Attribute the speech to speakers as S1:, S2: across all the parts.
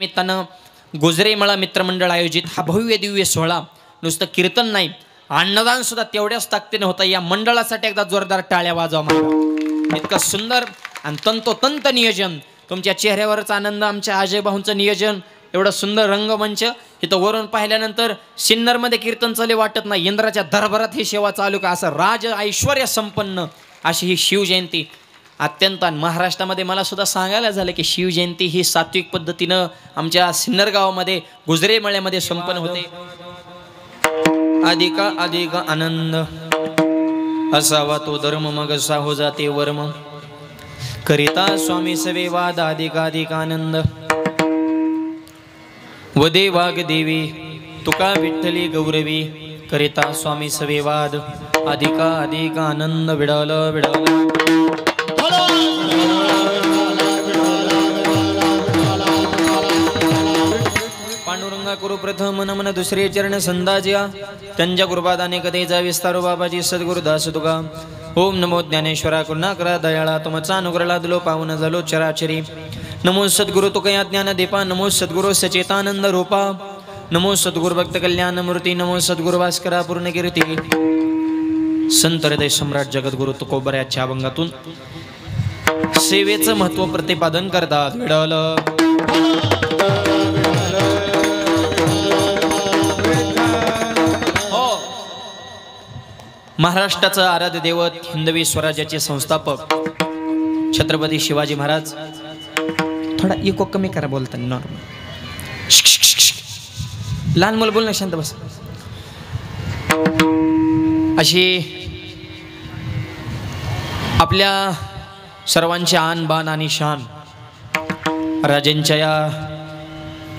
S1: निमित्तानं गुजरेमळा मित्रमंडळ आयोजित हा भव्य दिव्य सोहळा नुसतं कीर्तन नाही, अन्नदान सुद्धा तेवढ्याच ताकदीने होतं. या मंडळासाठी एकदा जोरदार टाळ्या वाजवा मला. इतकं सुंदर आणि तंतोतंत नियोजन, तुमच्या चेहऱ्यावरच आनंद, आमच्या अजय भाऊंचं नियोजन, एवढं सुंदर रंगमंच. इथं वरून पाहिल्यानंतर सिन्नरमध्ये कीर्तन चाले वाटत नाही, इंद्राच्या दरबारात ही सेवा चालू का, असं राज ऐश्वर्य संपन्न अशी ही शिवजयंती अत्यंत. महाराष्ट्रामध्ये मला सुद्धा सांगायला झालं की शिवजयंती ही सात्विक पद्धतीनं आमच्या सिन्नर गावामध्ये गुजरेमळ्यामध्ये संपन्न होते. अधिक अधिक आनंद असावा तो धर्म, मग असा हो जाते वर्म. करिता स्वामी सवे वाद अधिक आनंद. वदे वागदेवी तुका विठ्ठली गौरवी. करिता स्वामी सवे वाद अधिक आनंद. विडाल विडाल पांडुरंगा करू प्रथम नमन दुसरे चरण संदाजिया. त्यांच्या कृपादाने कथेचा विस्तारो बाबाजी सद्गुरुदास तुका. ओम नमो ज्ञानेश्वरा करुणाकरा दयाळा. तुमचा अनुग्रहाला दिलो पावन झालो चराचरी. नमो सद्गुरु तुकया ज्ञान दीपा. नमो सद्गुरु सचेतानंद रूपा. नमो सद्गुरु भक्त कल्याण मूर्ती. नमो सद्गुरु भास्करा पूर्ण कीर्ती. संत हृदय सम्राट जगद्गुरु तुकोबऱ्याच्या अभंगातून सेवेचं महत्व प्रतिपादन करतात. विडल महाराष्ट्राचं आराध्य दैवत, हिंदवी स्वराज्याचे संस्थापक छत्रपती शिवाजी महाराज. थोडा इको कमी करा बोलताना, नॉर्मल. लहान मुलं बोल ना, शांत बस. अशी आपल्या सर्वांची आन बान आणि शान राजांच्या या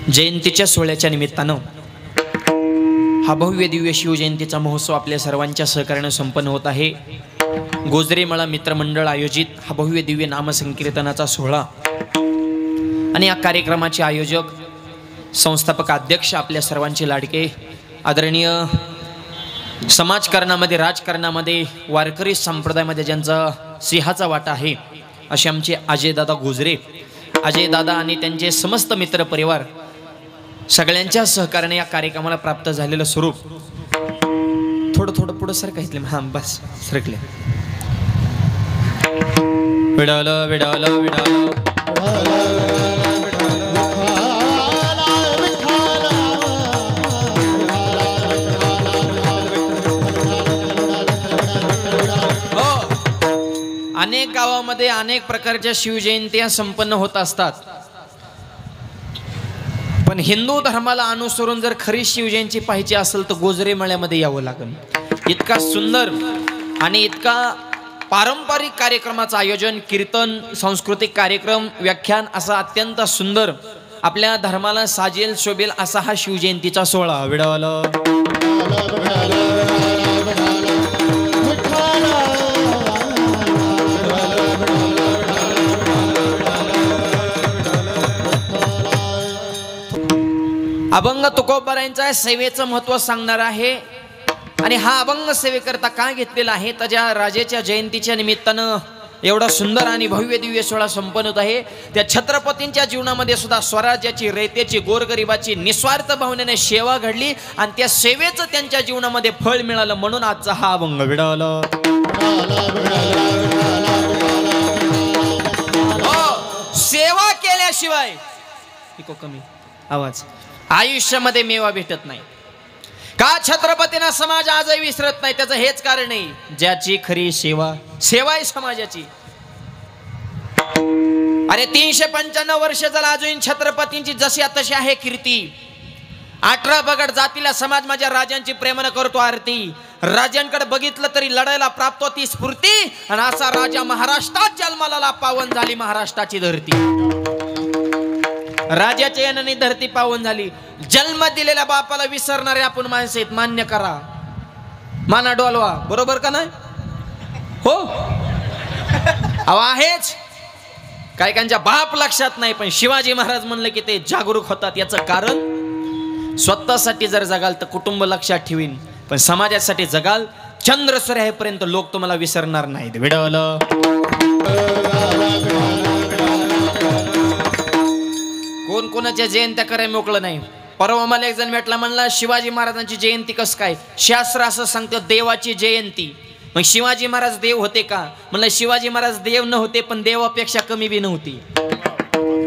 S1: जयंतीच्या सोहळ्याच्या निमित्तानं हा भव्य दिव्य शिवजयंतीचा महोत्सव आपल्या सर्वांच्या सहकार्याने संपन्न होत आहे. गुजरेमळा मित्रमंडळ आयोजित हा भव्य दिव्य नामसंकीर्तनाचा सोहळा आणि या कार्यक्रमाचे आयोजक, संस्थापक अध्यक्ष, आपल्या सर्वांचे लाडके आदरणीय समाजकारणामध्ये, राजकारणामध्ये, वारकरी संप्रदायामध्ये ज्यांचा सिंहाचा वाटा आहे असे आमचे अजयदादा गुजरे. अजयदादा आणि त्यांचे समस्त मित्र परिवार सगळ्यांच्या सहकार्याने या कार्यक्रमाला प्राप्त झालेलं स्वरूप. थोडं थोडं पुढं सरकायतले. हां बस सरकले. विडाल विडाल विडाल. अनेक गावामध्ये अनेक प्रकारच्या शिवजयंत्या संपन्न होत असतात, पण हिंदू धर्माला अनुसरून जर खरी शिवजयंती पाहिजे असेल तर गुजरेमळ्यामध्ये यावं लागेल. इतका सुंदर आणि इतका पारंपरिक कार्यक्रमाचं आयोजन, कीर्तन, सांस्कृतिक कार्यक्रम, व्याख्यान असा अत्यंत सुंदर आपल्या धर्माला साजेल शोभेल असा हा शिवजयंतीचा सोहळा. विडाल अभंग तुकोबारायांचा सेवेचं महत्व सांगणार आहे. आणि हा अभंग सेवेकरता काय घेतलेला आहे, तर ज्या राजाच्या जयंतीच्या निमित्तानं एवढा सुंदर आणि भव्य दिव्य सोहळा संपन्न होत आहे, त्या छत्रपतींच्या जीवनामध्ये सुद्धा स्वराज्याची, रयतेची, गोरगरिबाची निस्वार्थ भावनेने सेवा घडली आणि त्या सेवेचं त्यांच्या जीवनामध्ये फळ मिळालं. म्हणून आजचा हा अभंग. विडाल सेवा केल्याशिवाय इको कमी आवाज आयुष्यामध्ये मेवा भेटत नाही. का छत्रपतींना समाज आजही विसरत नाही, त्याचं हेच कारण आहे, ज्याची खरी सेवा आहे समाजाची. अरे 395 वर्ष झाला अजून छत्रपतींची जशी तशी आहे कीर्ती. 18 पगड जातीला समाज माझ्या राजांची प्रेमानं करतो आरती. राजांकडे बघितलं तरी लढायला प्राप्त होती स्फूर्ती. आणि असा राजा महाराष्ट्रात जन्माला पावन झाली महाराष्ट्राची धरती. राजाच्या याने धरती पावन झाली. जन्म दिलेल्या बापाला विसरणारे आपण माणसं आहेत, मान्य करा, माना डोलवा, बरोबर का नाही? हो आहेच. काहीकांच्या बाप लक्षात नाही, पण शिवाजी महाराज म्हणलं की ते जागरूक होतात. याचं कारण स्वतःसाठी जर जगाल तर कुटुंब लक्षात ठेवीन, पण समाजासाठी जगाल चंद्र सूर्यापर्यंत लोक तुम्हाला विसरणार नाहीत. विडवलं कुणाच्या जयंत्या करायला मोकळं नाही. परवा मला एक जण भेटला, म्हणला शिवाजी महाराजांची जयंती कसं काय? शास्त्र असं सांगतं देवाची जयंती. मग शिवाजी महाराज देव होते का? म्हणलं शिवाजी महाराज देव नव्हते, पण देवापेक्षा कमी बी नव्हती.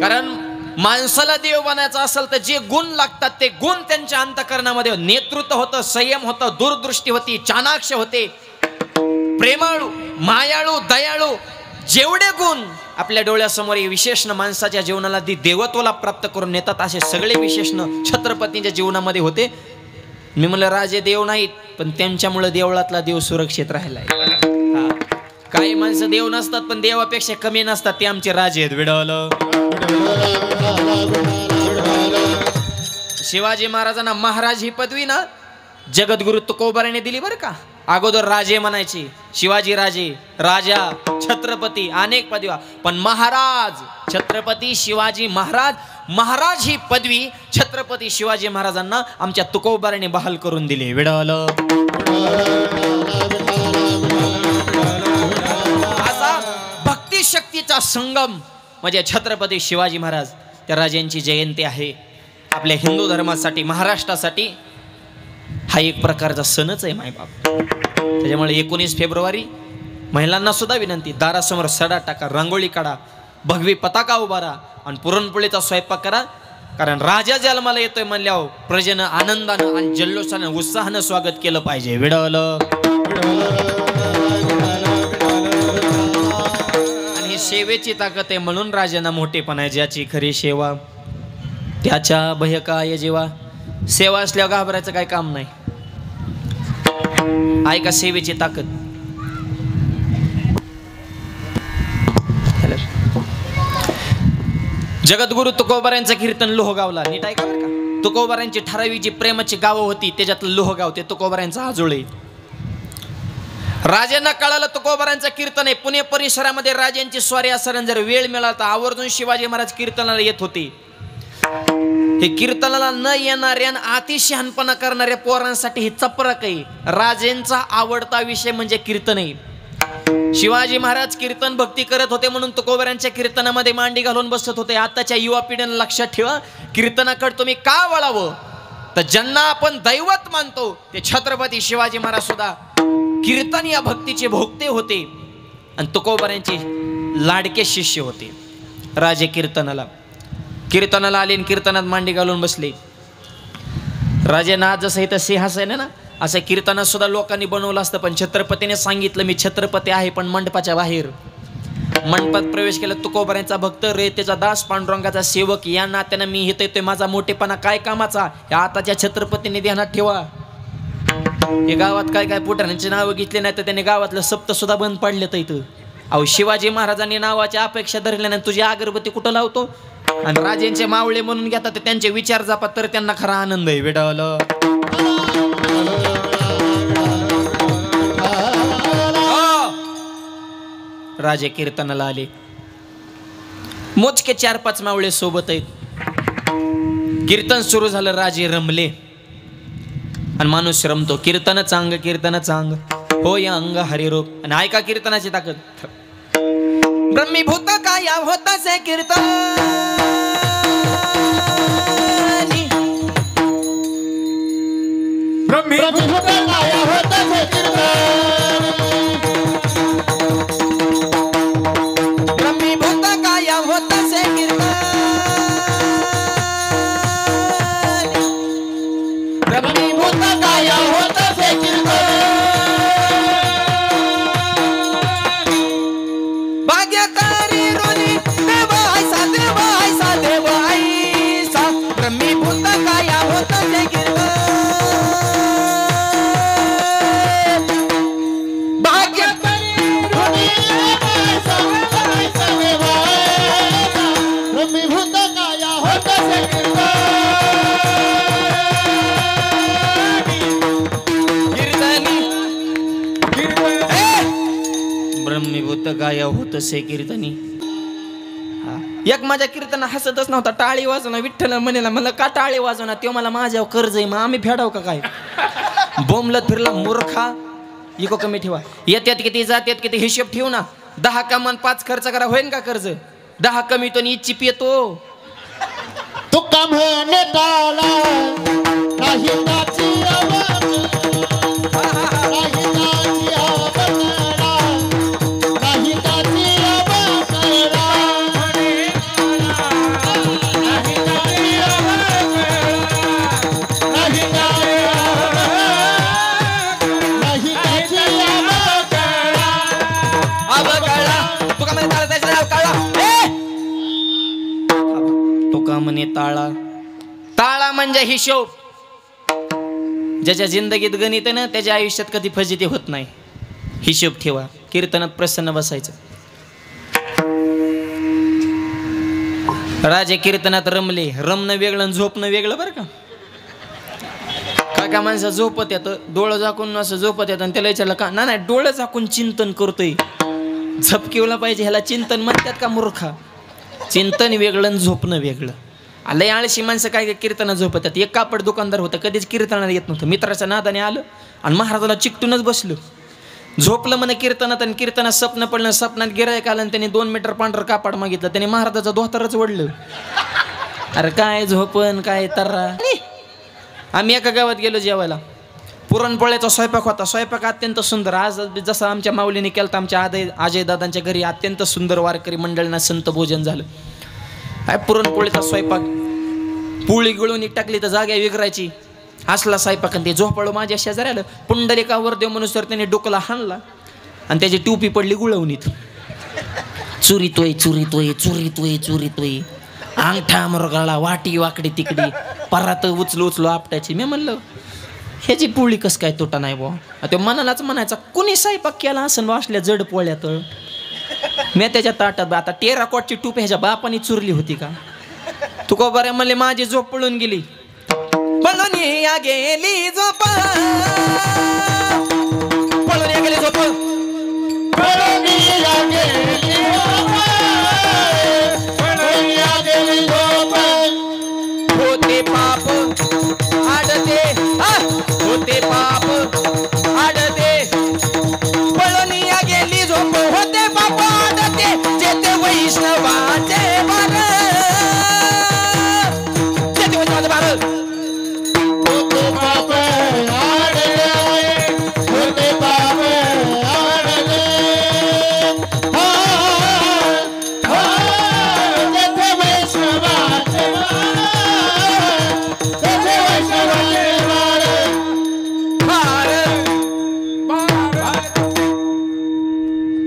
S1: कारण माणसाला देव बनायचं असेल तर जे गुण लागतात ते गुण त्यांच्या अंतःकरणामध्ये. नेतृत्व होतं, संयम होतं, दूरदृष्टी होती, चाणाक्ष होते, प्रेमाळू, मायाळू, दयाळू. जेवढे गुण आपल्या डोळ्यासमोर विशेषण माणसाच्या जीवनाला देवत्वाला प्राप्त करून नेतात, असे सगळे विशेषण छत्रपतींच्या जीवनामध्ये होते. मी म्हणलं राजे देव नाहीत, पण त्यांच्यामुळे देवळातला देव सुरक्षित राहिलाय. काही माणसं देव नसतात पण देवापेक्षा कमी नसतात, ते आमचे राजे आहेत. विडवलं. शिवाजी महाराजांना महाराज ही पदवी ना जगद्गुरु तुकोबाराने दिली बरं का. अगोदर राजे म्हणायचे, शिवाजी राजे, राजा, छत्रपती, अनेक पदव्या, पण महाराज, छत्रपती शिवाजी महाराज, महाराज ही पदवी छत्रपती शिवाजी महाराजांना आमच्या तुकोबाराने बहाल करून दिली. विडवलं. असा भक्ती शक्तीचा संगम म्हणजे छत्रपती शिवाजी महाराज. त्या राजांची जयंती आहे. आपल्या हिंदू धर्मासाठी, महाराष्ट्रासाठी हा एक प्रकारचा सणच आहे मायबाप. त्याच्यामुळे 19 फेब्रुवारी महिलांना सुद्धा विनंती, दारासमोर सडा टाका, रांगोळी काढा, भगवी पताका उभारा आणि पुरणपोळीचा स्वयंपाक करा. कारण राजा जन्माला येतोय म्हणल्यावर प्रजेनं आनंदानं आणि जल्लोषानं उत्साहानं स्वागत केलं पाहिजे. विडवलं. आणि ही सेवेची ताकद आहे, म्हणून राजांना मोठेपणा आहे. ज्याची खरी सेवा त्याच्या भयकाय जेवा. सेवा असल्यावर घाबरायचं काय काम नाही. ऐका सेवेची ताकद. जगद्गुरु तुकोबारांचं कीर्तन लोहगावला. नीट ऐका बरं का. तुकोबारांची ठराविक जी प्रेमाची गावं होती त्याच्यातलं लोहगाव ते तुकोबारांचं आजोळे. राजांना कळालं तुकोबारांचं कीर्तन आहे. पुणे परिसरामध्ये राजांची स्वारी असताना जर वेळ मिळाला तर आवर्जून शिवाजी महाराज कीर्तनाला येत होते. हे कीर्तनाला न येणाऱ्या अतिशहानपणा करणाऱ्या पोरांसाठी ही चपराक आहे. राजेंचा आवडता विषय म्हणजे कीर्तन आहे. शिवाजी महाराज कीर्तन भक्ती करत होते म्हणून तुकोबारांच्या कीर्तनामध्ये मांडी घालून बसत होते. आताच्या युवा पिढीने लक्षात ठेवा, कीर्तनाकडे तुम्ही का वळावं? तर ज्यांना आपण दैवत मानतो ते छत्रपती शिवाजी महाराज सुद्धा कीर्तन या भक्तीचे भोगते होते आणि तुकोबारांचे लाडके शिष्य होते. राजे कीर्तनाला आले आणि कीर्तनात मांडी घालून बसले. राजांना आज जसं इथं सिंहासन आहे ना, असं कीर्तनात सुद्धा लोकांनी बनवलं असतं, पण छत्रपतीने सांगितलं मी छत्रपती आहे पण मंडपाच्या बाहेर. मंडपात प्रवेश केला. तुकोबारांचा भक्त, रेतेचा दास, पांडुरंगाचा सेवक या नात्यानं मी इथं येतोय. माझा मोठेपणा काय कामाचा या आताच्या छत्रपतीने ध्यानात ठेवा. हे गावात काय काय पुटाऱ्यांची नावं घेतली नाही तर त्याने गावातलं सप्त सुद्धा बंद पाडले तर इथं. अहो शिवाजी महाराजांनी नावाच्या अपेक्षा धरल्या नाही. तुझी अगरबत्ती कुठं लावतो? आणि राजेंचे मावळे म्हणून घेतात तर त्यांचे विचार जपात तर त्यांना खरा आनंद आहे. वेडावलं. राजे कीर्तनाला आले. मोजके 4-5 मावळे सोबत आहेत. कीर्तन सुरू झालं. राजे रमले आणि माणूस रमतो. कीर्तन चांग, कीर्तन चांग हो या अंग हरिरूप. आणि ऐका कीर्तनाची ताकद. ब्रह्मीभूत काय होता से कीर्तन, ब्रह्मीभूत काय होता से कीर्तन, ब्रह्मीभूत काय होता से कीर्तन, ब्रह्मीभूत काय होता से कीर्तन. काय होत से कीर्तनी. एक माझ्या कीर्तन हसतच नव्हता. टाळी वाजवणार. विठ्ठल म्हणेला मला का टाळी वाजवणार? ते मला माझ्यावर कर्ज आहे, मग आम्ही फेडाव का काय? बोंबलत फिरला मूर्खा. इको कमी ठेवा. येत्यात किती जात्यात किती हिशोब ठेवू ना. 10 कमान 5 खर्च करा होईन का कर्ज? 10 कमी तो इच्छिप येतो.
S2: तुका म्हणे टाळा नाही नाची
S1: म्हणे ताळा. ताळा म्हणजे हिशोब. ज्याच्या जिंदगीत गणित आहे ना त्याच्या आयुष्यात कधी फजिती होत नाही. हिशोब ठेवा. कीर्तनात प्रसन्न बसायचं. राजे कीर्तनात रमले. रमणं वेगळं झोपणं वेगळं बरं का. काय माणसं झोपत येतं डोळं झाकून असं झोपत येतं आणि त्याला विचारलं का नाही डोळं झाकून चिंतन करतोय. झपकिवला पाहिजे ह्याला चिंतन म्हणतात का मूर्खा. चिंतन वेगळं झोपणं वेगळं. लय आळशी माणसं काय कीर्तनात झोपतात. एक कापड दुकानदार होतं कधीच कीर्तनाला येत नव्हतं. मित्राच्या नादाने आलं आणि महाराजाला चिकटूनच बसलं. झोपलं म्हणे कीर्तनात आणि कीर्तनात स्वप्न पडलं. स्वप्नात गिरायक आलं आणि त्याने 2 मीटर पांढरं कापड मागितलं. त्याने महाराजाचं धोतरच वडलं. अरे काय झोपन काय तर्रा. आम्ही एका गावात गेलो जेवायला. पुरणपोळ्याचा स्वयंपाक होता. स्वयंपाक अत्यंत सुंदर. आज जसं आमच्या माऊलीने केलं तर आमच्या अजय दादांच्या घरी अत्यंत सुंदर वारकरी मंडळींना संत भोजन झालं. काय पुरणपोळीचा स्वयंपाक. पोळी गिळून टाकली तर जाग्या विगरायची असला स्वयंपाक. आणि ते झोपाळू माझ्या शेजारी आलं. पुंडलिकावर देव म्हणून तर त्याने डोकला हाणला आणि त्याची टोपी पडली गुळवणीत. चुरीतोय चुरीतोय चुरीतोय चुरीतोय अंगठा मरगाळा वाटी वाकडी तिकडी परात उचलू उचलू आपटायची. मी म्हणलं ह्याची पोळी कस काय तोटा नाही बुवा. ते मनालाच म्हणायचा कुणी स्वयंपाक केला असं वाचल्या जड पोळ्यात. मी त्याच्या ताटात आता टेराकॉटची टूप ह्याच्या बापाने चुरली होती का. तू का बरं म्हणले माझी झोप पळून गेली. पळून या गेली झोप पळून या गेली झोप
S2: पळून या गेली झोप
S1: होते पाप आडते होते पाप आडते पळून या गेली झोप होते पाप आडते जेते वैष्णवाचे बार जेते वैष्णवाचे बार
S2: होते पाप आडले होते पाप आडले जेते वैष्णवाचे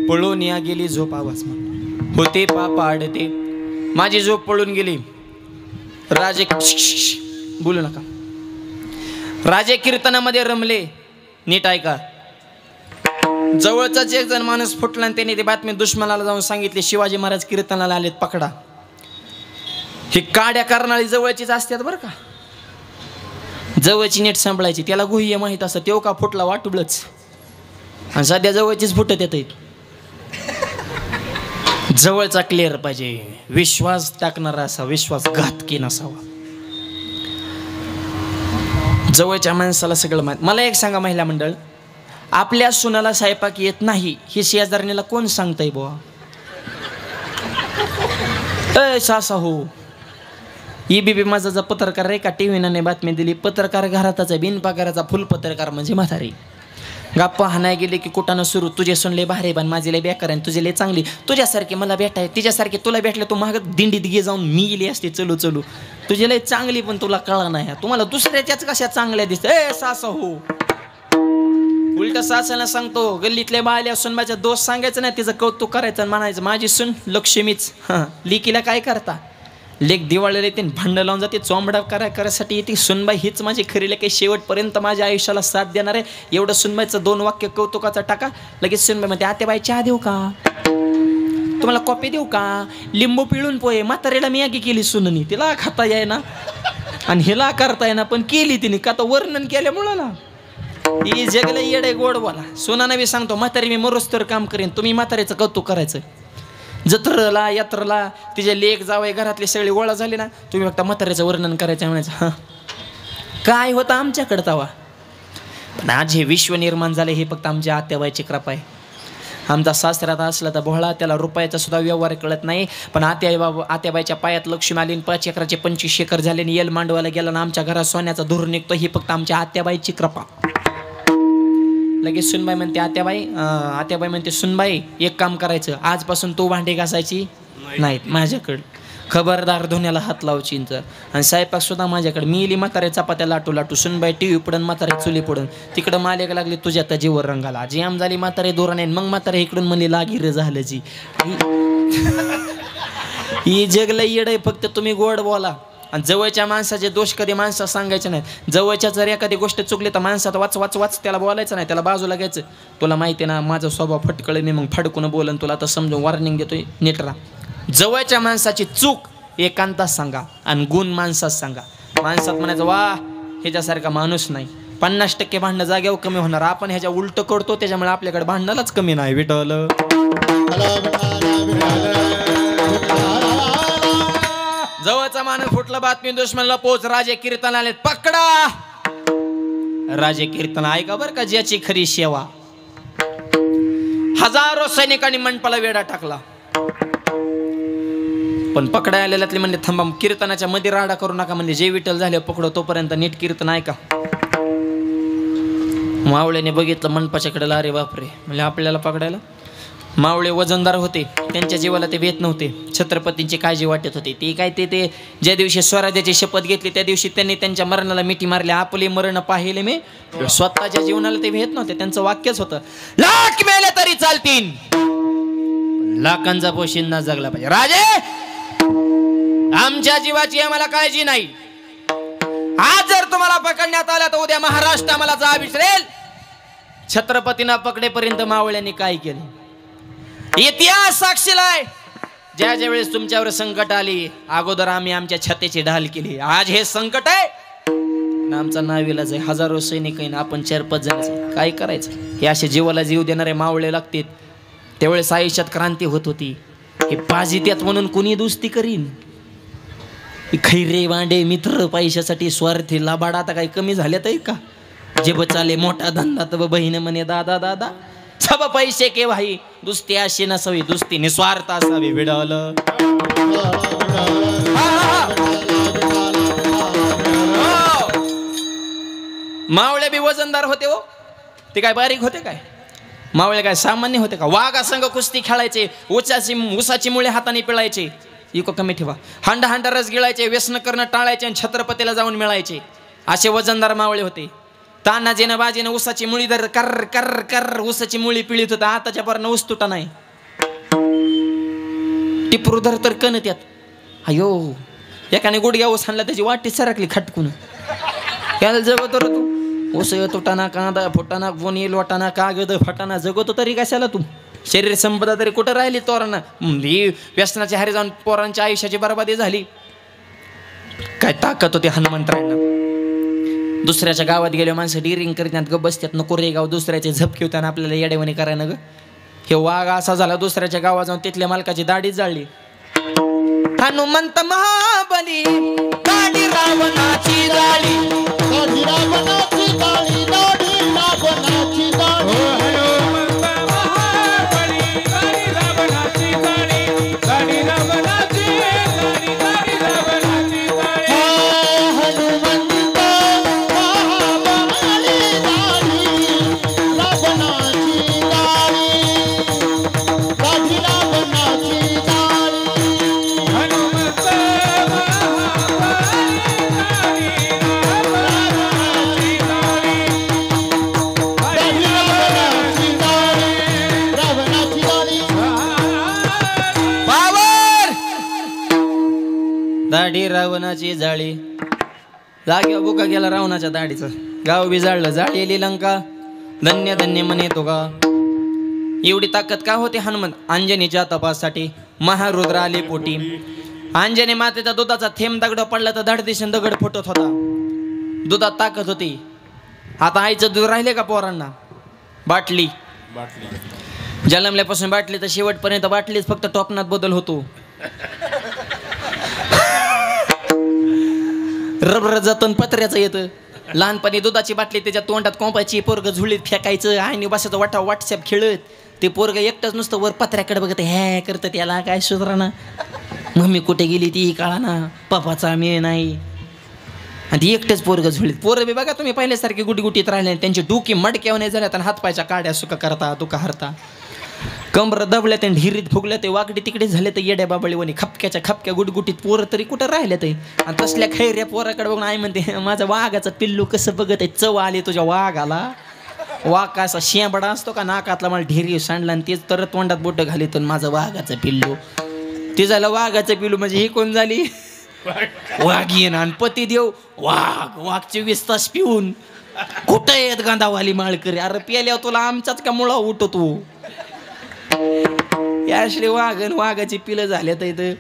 S1: पळून या गेली झोप. आवाज होते पाप आडते माझी झोप पळून गेली. राजे बोलू नका. राजे कीर्तनामध्ये रमले. नीट ऐका. जवळचाच एक जण माणूस फुटला आणि त्याने ती बातमी दुश्मनाला जाऊन सांगितली शिवाजी महाराज कीर्तनाला आलेत पकडा. ही काड्या करणारी जवळचीच असतात बरं का. जवळची नीट सांभाळायची. त्याला गुह्य माहीत असतं तेव्हा का फुटला वाटुबलच आणि सध्या जवळचीच फुटत येत. जवळचा क्लिअर पाहिजे. विश्वास टाकणारा असा विश्वासघातकी नसावा. जवळच्या माणसाला सगळं माहित. मला एक सांगा महिला मंडळ आपल्या सुनाला स्वयंपाक येत नाही हे शेजारणीला कोण सांगतंय बुवा. सासा हो EBP माझा पत्रकार रे का टीव्हीने बातमी दिली. पत्रकार घराताचा बिनपगाराचा फुल पत्रकार म्हणजे म्हातारी. गप्पा हाणाय गेले की कुठानं सुरू. तुझे सुनले भारे पण माझी लय बेकार आहे तुझे लय चांगली. तुझ्यासारखी मला भेटाय तिच्यासारखी तुला भेटले तू मागत दिंडीत गे जाऊन मी गेली असते चलू चलू. तुझे लय चांगली पण तुला कळा नाही. तुम्हाला दुसऱ्याच्याच कशा चांगल्या दिसत. सासा हो उलट सासाला सांगतो गल्लीतल्या बाळल्या सुनबाच्या दोष सांगायचं नाही तिचं कौतुक करायचं आणि म्हणायचं माझी सुन लक्ष्मीच. हां लिकीला काय करता. लेक दिवाळीला येते भांडं लावून जाते. चोंबडा करायसाठी येते. सुनबाई हीच माझी खरी लेक आहे. शेवटपर्यंत माझ्या आयुष्याला साथ देणार आहे. एवढं सुनबाईचं 2 वाक्य कौतुकाचा टाका. लगेच सुनबाई म्हणते आत्याबाई चहा देऊ का तुम्हाला कॉफी देऊ का लिंबू पिळून पोहे. म्हातारीला मी आगी केली सुननी. तिला खाता याय ना आणि हिला करता येईना पण केली तिने का तर वर्णन केल्यामुळं ना. ही जगलं येडे गोड बोला. सुनाना बी सांगतो म्हातारी मी मरोस तर काम करेन तुम्ही म्हातारीचं कौतुक करायचं. जत्रेला यात्रेला तिचे लेक जावई घरातले सगळे गोळा झाले ना तुम्ही फक्त म्हाताऱ्याचं वर्णन करायचं म्हणायचं. हां काय होतं आमच्याकडं तवा. पण आज हे विश्व निर्माण झाले हे फक्त आमच्या आत्याबाईची कृपा आहे. आमचा सासऱ्यात असला तर भोळा, त्याला रुपयाचा सुद्धा व्यवहार कळत नाही. पण आत्याबाईच्या पायात लक्ष्मी आली, 5 एकराचे 25 एकर झाले आणि येल मांडवायला गेला ना आमच्या घरात सोन्याचा धूर निघतो. ही फक्त आमच्या आत्याबाईची कृपा. लगेच सुनबाई म्हणते आत्याबाई म्हणते सुनबाई एक काम करायचं, आजपासून तू भांडी घासायची नाहीत माझ्याकडं, खबरदार धुण्याला हात लावची तर. आणि स्वयंपाक सुद्धा माझ्याकडे. मी इली म्हातारे चपात्या लाटू सुनबाई टीव्ही पुढून म्हातारे चुली पुढून. तिकडं मालिका लागली तुझ्या त्या जीवर रंगाला. जाम झाली म्हातारे दोराने. मग म्हातारे इकडून म्हणली लागिर झालं जी. ही जगलं येड आहे. फक्त तुम्ही गोड बोला. आणि जवळच्या माणसाचे दोष कधी माणसाला सांगायचे नाही. जवळच्या जर एखादी गोष्ट चुकली तर माणसात वाच त्याला बोलायचं नाही, त्याला बाजूला घ्यायचं. तुला माहिती आहे ना माझा स्वभाव फटकळे, मी मग फडकून बोलन तुला, तर समजून वॉर्निंग देतोय, नीट राहा. जवळच्या माणसाची चूक एकांतात सांगा आणि गुण माणसात सांगा. माणसात म्हणायचं वा ह्याच्यासारखा माणूस नाही. 50% भांडणं जागेवर कमी होणार. आपण ह्याच्या उलट करतो त्याच्यामुळे आपल्याकडे भांडणालाच कमी नाही. विठ्ठल जवळचा माणूस फुटला, बातमी दुश्मनला पोच. राजे कीर्तन आले, पकडा. राजे कीर्तन ऐका बर का, ज्याची खरी सेवा. हजारो सैनिकांनी मंडपाला वेढा टाकला, पण पकडाय आलेल्यातले म्हणजे थांबा, कीर्तनाच्या मध्ये राडा करू नका म्हणजे जे विठ्ठल झाले पकडो तोपर्यंत नीट कीर्तन ऐका. मावळ्याने बघितलं मंडपाच्याकडे, अरे बापरे, म्हणजे आपल्याला पकडायला. मावळे वजनदार होते, त्यांच्या जीवाला ते भेट नव्हते. छत्रपतींची काळजी वाटत होती. ते काय ते ज्या दिवशी स्वराज्याची शपथ घेतली त्या दिवशी त्यांनी त्यांच्या मरणाला मिठी मारली. आपले मरण पाहिले मी, स्वतःच्या जीवनाला ते भेट नव्हते. त्यांचं वाक्यच होतं, लाख मेले तरी चालतील, लाखांचा पोशिंदा जगला पाहिजे. राजे आमच्या जीवाची आम्हाला काळजी नाही. आज जर तुम्हाला पकडण्यात आला तर उद्या महाराष्ट्र आम्हाला जा विसरेल. छत्रपतींना पकडेपर्यंत मावळ्यांनी काय केलं इतिहास साक्षीला आहे. ज्या ज्या वेळेस तुमच्यावर संकट आली अगोदर आम्ही आमच्या छतेची ढाल केली. आज हे संकट आहे, आमचा नाविलाज आहे. हजारो सैनिक आहे ना, आपण 4-5 जण, काय करायचं. हे असे जीवाला जीव देणारे मावळे लागतात. त्यावेळेस आयुष्यात क्रांती होत होती. हे पाजित्यात म्हणून कुणी दुस्ती करीन. खैरे वांडे मित्र पैशासाठी स्वार्थी लाबाड आता काही कमी झाल्यात आहे का. जे बचाले मोठा धंदा तर बहीण म्हणे दादा दादा, सब पैसे के भाई, दुस्ती अशी नसावी, दुस्ती निस्वार्थ असावी. विडवलं मावळे बी वजनदार होते हो. ते काय बारीक होते काय. मावळे काय सामान्य होते का. वाघासंग कुस्ती खेळायचे, उसाची मुळे हाताने पिळायचे. इको कमी ठेवा. हांडा रस गिळायचे, व्यसन करणं टाळायचे आणि छत्रपतीला जाऊन मिळायचे. असे वजनदार मावळे होते. तानाजीनं बाजीनं उसाची मुळी दर कर कर कर उसाची मुळी पिळीत होता. आताच्या पोरांना ऊस तुटा नाही. टिपरू धर तर कण त्यात. अयो एकाने गुडघ्या ऊस आणला त्याची वाटी सरकली खटकून. याला जगतो रे तू. ऊस तुटाना, कांदा फुटाना, बोनी लोटाना, कागद फटाना, जगतो तरी कशाला तू. शरीर संपदा तरी कुठं राहिली तोरांना. व्यसनाच्या हारी जाऊन पोरांच्या आयुष्याची बरबादी झाली. काय ताकद होती हनुमंतरायांना. दुसऱ्याच्या गावात गेले माणसं डिरिंग करतात, ग बसतात. नको रे गाव, दुसऱ्याचे झपके होताना आपल्याला येडेवणी करायला ग. हे वाघ असा झाला, दुसऱ्याच्या गावात जाऊन तिथल्या मालकाची दाढी जाळली. हनुमंत महाबली दाढी रावणाची जाळी,
S2: दाढी रावणाची जाळी, दाढी रावणाची जाळी.
S1: दाढी रावणाची जाळी, जाग्या बुका गेला रावणाच्या दाढीचं. गाव बी जाळलं, जाळी आली लंका, धन्य धन्य म्हणे तो का. एवढी ताकद का होती हनुमंत. अंजनीच्या तपासाठी महारुद्र आले पोटी. अंजनी मातेचा दुधाचा थेंब दगड पडला तर धड दिशेन दगड फुटत होता. दुधात ताकद होती. आता आईचं दूध राहिले का पोरांना. बाटली जन्मल्यापासून बाटली तर शेवटपर्यंत बाटलीच, फक्त टोपणात बदल होतो. रबर जतन पत्र्याचं येतं. लहानपणी दुधाची बाटली त्याच्या तोंडात कोंपायची, पोरग झुळीत फेकायचं, आणि बसायचं वाटा व्हॉट्सअप खेळत. ते पोरग एकटंच नुसतं वर पत्र्याकडे बघत हे करतं, त्याला काय सुधारणा. मम्मी कुठे गेली ती कळा ना, पप्पाचा मेळ नाही. आणि ती एकटेच पोरग झुळीत. पोरं बी बघा तुम्ही पहिल्यासारखे गुटीगुटीत राहिले, त्यांची डोकी मडक्यावर नाही झाल्यात आणि हातपायच्या काड्या सुका करता दुका हरता, कमर दबल्या ते ढिरीत फुगल्या ते वाकडी तिकडे झाले तर येड्या बाबळीवणी खपक्याच्या खपक्या गुटगुटीत पोरं तरी कुठं राहिले ते. आणि तसल्या खैऱ्या पोराकडे बघून आई म्हणते माझं वाघाचं पिल्लू कसं बघत आहे, चव आली तुझ्या वाघाला. वाघ असा शेंबडा असतो का नाकातला, मला ढिरी सांडला आणि तेच तर तोंडात बोटं घालीत माझं वाघाचं पिल्लू. ते झालं वाघाचं पिल्लू म्हणजे ही कोण झाली, वाघीन. आणि पती देव वाघ, वाघ 24 तास पिऊन कुठं येत गांधावाली माळकरी. अरे प्याल्यावर तुला आमचाच का मुळा उठतो. याशले वाघन वाघाची पिलं झाल्यात इथं.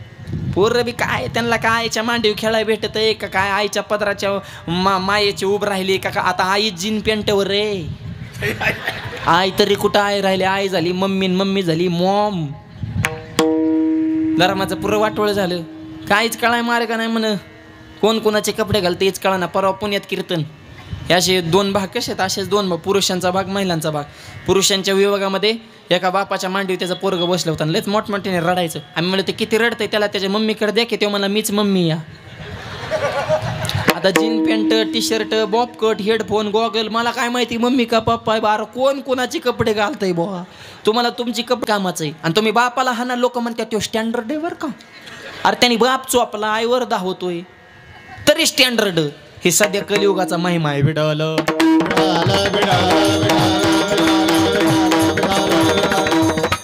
S1: पोरं बी काय त्यांना काय आईच्या मांडीव खेळायला भेटत आहे का काय, आईच्या पदराच्या मायेची उभ राहिली का. आता आई जीन पेंटवर रे, आई तरी कुठं आई राहिली, आई झाली मम्मी, मम्मी झाली मॉम. धर्माचं पुरं वाटोळ झालं, काहीच कळाय मार्ग नाही म्हण. कोण कोणाचे कपडे घालते हेच कळा ना. परवा पुण्यात कीर्तन, हे असे 2 भाग कसे आहेत, असेच 2 भाग, पुरुषांचा भाग महिलांचा भाग. पुरुषांच्या विभागामध्ये एका बापाच्या मांडीवर त्याचं पोरग बसलं होतं, लयच मोठमोठ्याने रडायचं. आम्ही म्हणलं ते किती रडतंय, त्याला त्याच्या मम्मीकडे द्या की. तेव्हा मला मीच मम्मी या. आता jean pant, T shirt, bob cut, headphone, goggle, मला काय माहिती मम्मी का पप्पा आहे. बार कोण कोणाचे कपडे घालतंय बुवा, तुम्हाला तुमची कपडे कामाचं आहे. आणि तुम्ही बापाला हाना, लोक म्हणतात तो स्टँडर्ड आहे बरं का. अरे त्यांनी बाप चोपला, आईवर दाखवतोय तरी स्टँडर्ड. हे सध्या कलियुगाचा महिमा आहे. विडवलं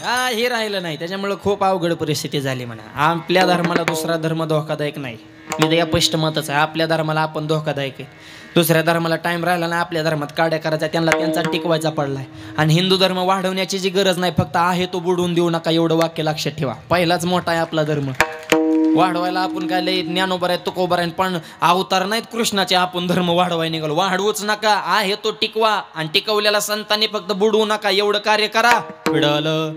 S1: हा हे राहिलं नाही, त्याच्यामुळे खूप अवघड परिस्थिती झाली म्हणा. आपल्या धर्माला दुसरा धर्म धोकादायक नाही. मी तर या स्पष्ट मतच आहे, आपल्या धर्माला आपण धोकादायक आहे. दुसऱ्या धर्माला टाइम राहिला ना, आपल्या धर्मात काड्या करायचा, त्यांना त्यांचा टिकवायचा पडलाय. आणि हिंदू धर्म वाढवण्याची जी गरज नाही, फक्त आहे तो बुडवून देऊ नका एवढं वाक्य लक्षात ठेवा. पहिलाच मोठा आहे आपला धर्म. वाढवायला आपण काय लई ज्ञानोबर आहे, तुकोबर आहे, पण अवतार नाहीत कृष्णाचे. आपण धर्म वाढवाय निघालो. वाढवूच नका, आहे तो टिकवा. आणि टिकवलेला संतांनी फक्त बुडवू नका एवढं कार्य करा. पिढलं